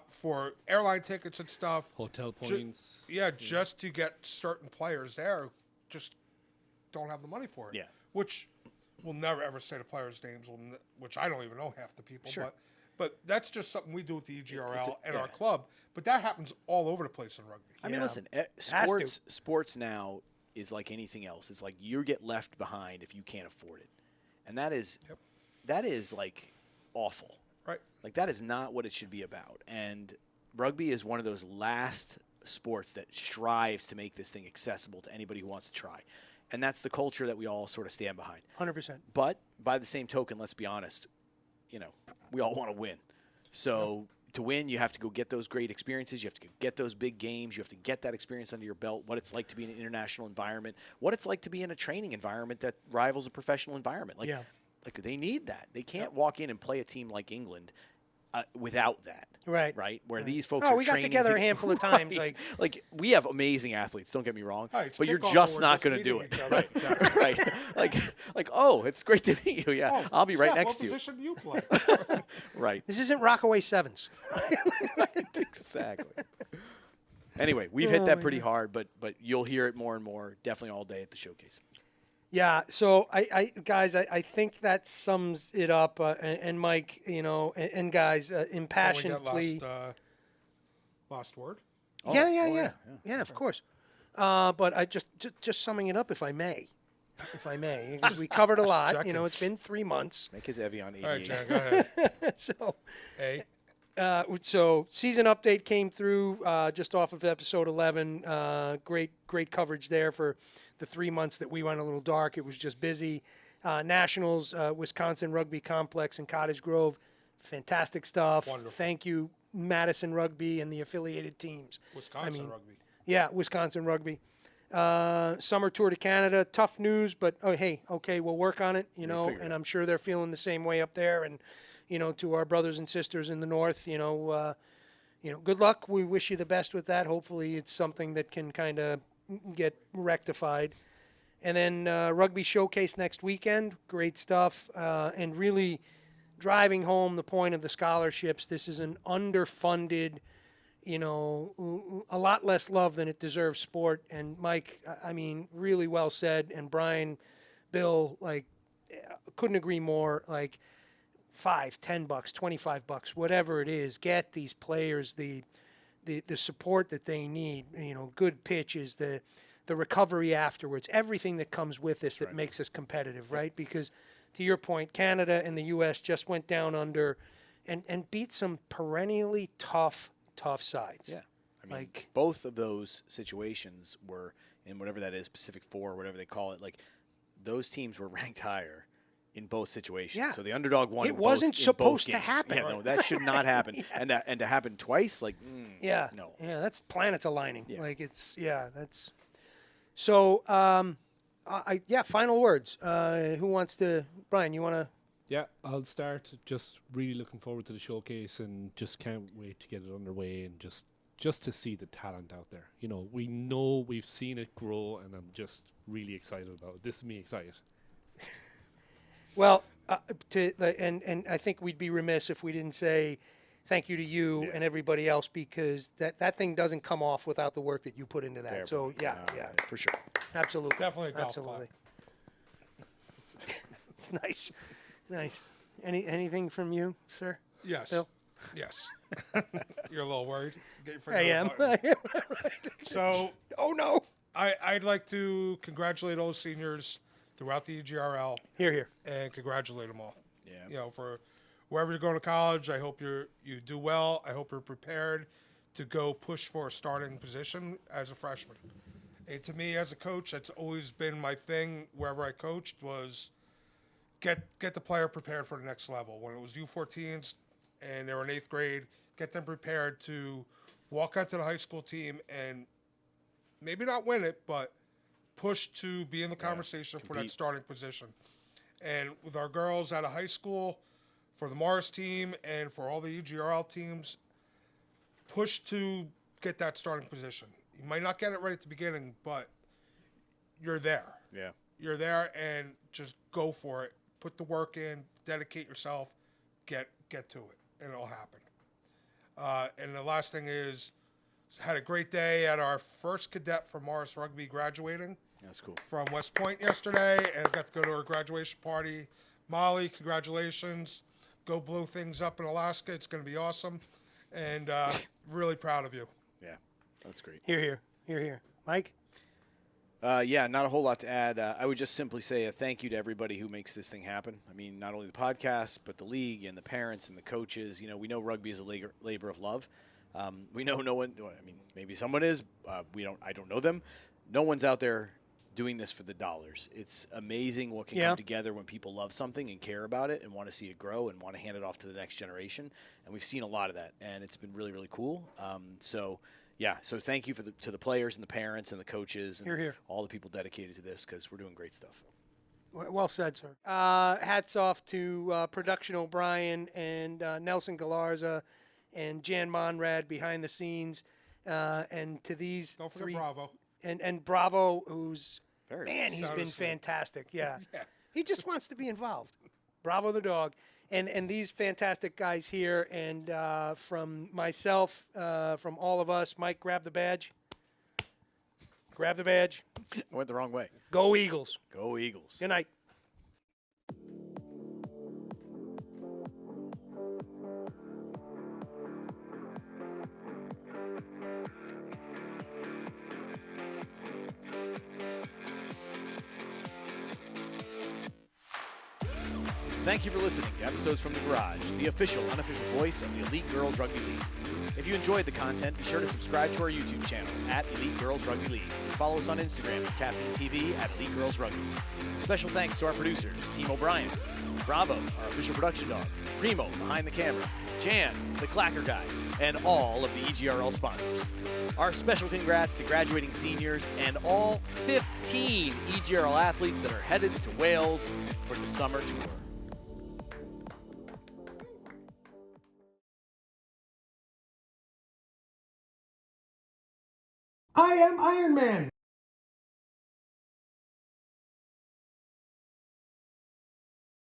For airline tickets and stuff. Hotel points. Just to get certain players there, who just don't have the money for it. Yeah. Which we'll never ever say the players' names, which I don't even know half the people. Sure. But that's just something we do with the EGRL and yeah. our club. But that happens all over the place in rugby. I mean, Yeah. listen, sports now is like anything else. It's like you get left behind if you can't afford it. And that is like awful. Right. Like that is not what it should be about. And rugby is one of those last sports that strives to make this thing accessible to anybody who wants to try. And that's the culture that we all sort of stand behind. 100%. But by the same token, let's be honest, we all want to win. So to win, you have to go get those great experiences. You have to go get those big games. You have to get that experience under your belt, what it's like to be in an international environment, what it's like to be in a training environment that rivals a professional environment. Like they need that. They can't walk in and play a team like England without that. Right. Where these folks Oh, are we got training together a handful of times. Like we have amazing athletes, don't get me wrong, Right, it's but you're kickoff, just we're not just going to do meeting it. each other. Right. Like, oh, it's great to meet you. Yeah, I'll be right Steph, next what to you. position do you play? Right. This isn't Rockaway Sevens. Exactly. Anyway, we've hit that pretty hard, but you'll hear it more and more, definitely all day at the showcase. Yeah, so I think that sums it up. And Mike, and guys, impassioned plea. Last word. Yeah, of course. But I just summing it up, if I may, because we covered a lot. checking. It's been 3 months. Make his Evian 88. All right, Jan, go ahead. So, A. so season update came through just off of episode 11. Great coverage there for the 3 months that we went a little dark. It was just busy. Nationals, Wisconsin Rugby Complex in Cottage Grove. Fantastic stuff. Wonderful. Thank you, Madison Rugby and the affiliated teams. Wisconsin Rugby. Yeah, Wisconsin Rugby. Summer tour to Canada. Tough news, but okay, we'll work on it, and I'm sure they're feeling the same way up there. And, to our brothers and sisters in the north, good luck. We wish you the best with that. Hopefully it's something that can kind of get rectified. And then Rugby Showcase next weekend. Great stuff. And really driving home the point of the scholarships. This is an underfunded, a lot less love than it deserves sport. And Mike, I mean, really well said. And Brian, Bill, couldn't agree more. $5, $10, $25, whatever it is, get these players the support that they need. Good pitches, the recovery afterwards, everything that comes with this that makes us competitive, right? Because to your point, Canada and the U.S. just went down under and beat some perennially tough sides. Yeah. I mean, both of those situations were in whatever that is, Pacific 4, whatever they call it. Those teams were ranked higher in both situations. Yeah. So the underdog won. It wasn't supposed to games. happen. Yeah, no, that should not happen. Yeah. And to happen twice, no. Yeah, that's planets aligning. Yeah. That's so. Final words. Who wants to? Brian, you want to? Yeah, I'll start. Just really looking forward to the showcase and just can't wait to get it underway and just to see the talent out there. We've seen it grow, and I'm just really excited about it. This is me excited. Well, and I think we'd be remiss if we didn't say thank you to you and everybody else, because that thing doesn't come off without the work that you put into that. Fair So point. For sure. Absolutely, Definitely a golf absolutely. It's nice. Anything from you, sir? Yes. Bill? Yes. You're a little worried. Get your I finger am. on the button. Right. So Oh no. I'd like to congratulate all the seniors throughout the EGRL Here. and congratulate them all. Yeah. For wherever you're going to college, I hope you do well. I hope you're prepared to go push for a starting position as a freshman. And to me, as a coach, that's always been my thing wherever I coached was get the player prepared for the next level. When it was U14s and they were in 8th grade, get them prepared to walk onto the high school team and maybe not win it, but push to be in the conversation for that starting position. And with our girls out of high school, for the Morris team and for all the EGRL teams, push to get that starting position. You might not get it right at the beginning, but you're there. Yeah. You're there, and just go for it. Put the work in. Dedicate yourself. Get to it, and it'll happen. And the last thing is, had a great day at our first cadet from Morris Rugby graduating. That's cool. From West Point yesterday, and got to go to her graduation party. Molly, congratulations. Go blow things up in Alaska. It's going to be awesome. And really proud of you. Yeah, that's great. Here. Mike? Yeah, not a whole lot to add. I would just simply say a thank you to everybody who makes this thing happen. I mean, not only the podcast, but the league and the parents and the coaches. You know, we know rugby is a labor of love. We know no one. I mean, maybe someone is. I don't know them. No one's out there doing this for the dollars. It's amazing what can come together when people love something and care about it and want to see it grow and want to hand it off to the next generation. And we've seen a lot of that, and it's been really, really cool. So thank you to the players and the parents and the coaches and all the people dedicated to this, because we're doing great stuff. Well said, sir. Hats off to Production O'Brien and Nelson Galarza and Jan Monrad behind the scenes, and to these Don't forget three. Bravo. And Bravo, who's, Very man, nice. he's been Honestly. fantastic. Yeah. He just wants to be involved. Bravo the dog. And these fantastic guys here, and from myself, from all of us, Mike, grab the badge. Grab the badge. I went the wrong way. Go Eagles. Go Eagles. Good night. Thank you for listening to Episodes from the Garage, the official, unofficial voice of the Elite Girls Rugby League. If you enjoyed the content, be sure to subscribe to our YouTube channel at Elite Girls Rugby League, and follow us on Instagram at Caffeine TV at Elite Girls Rugby. Special thanks to our producers, Team O'Brien, Bravo, our official production dog, Primo, behind the camera, Jan, the clacker guy, and all of the EGRL sponsors. Our special congrats to graduating seniors and all 15 EGRL athletes that are headed to Wales for the summer tour. I am Iron Man.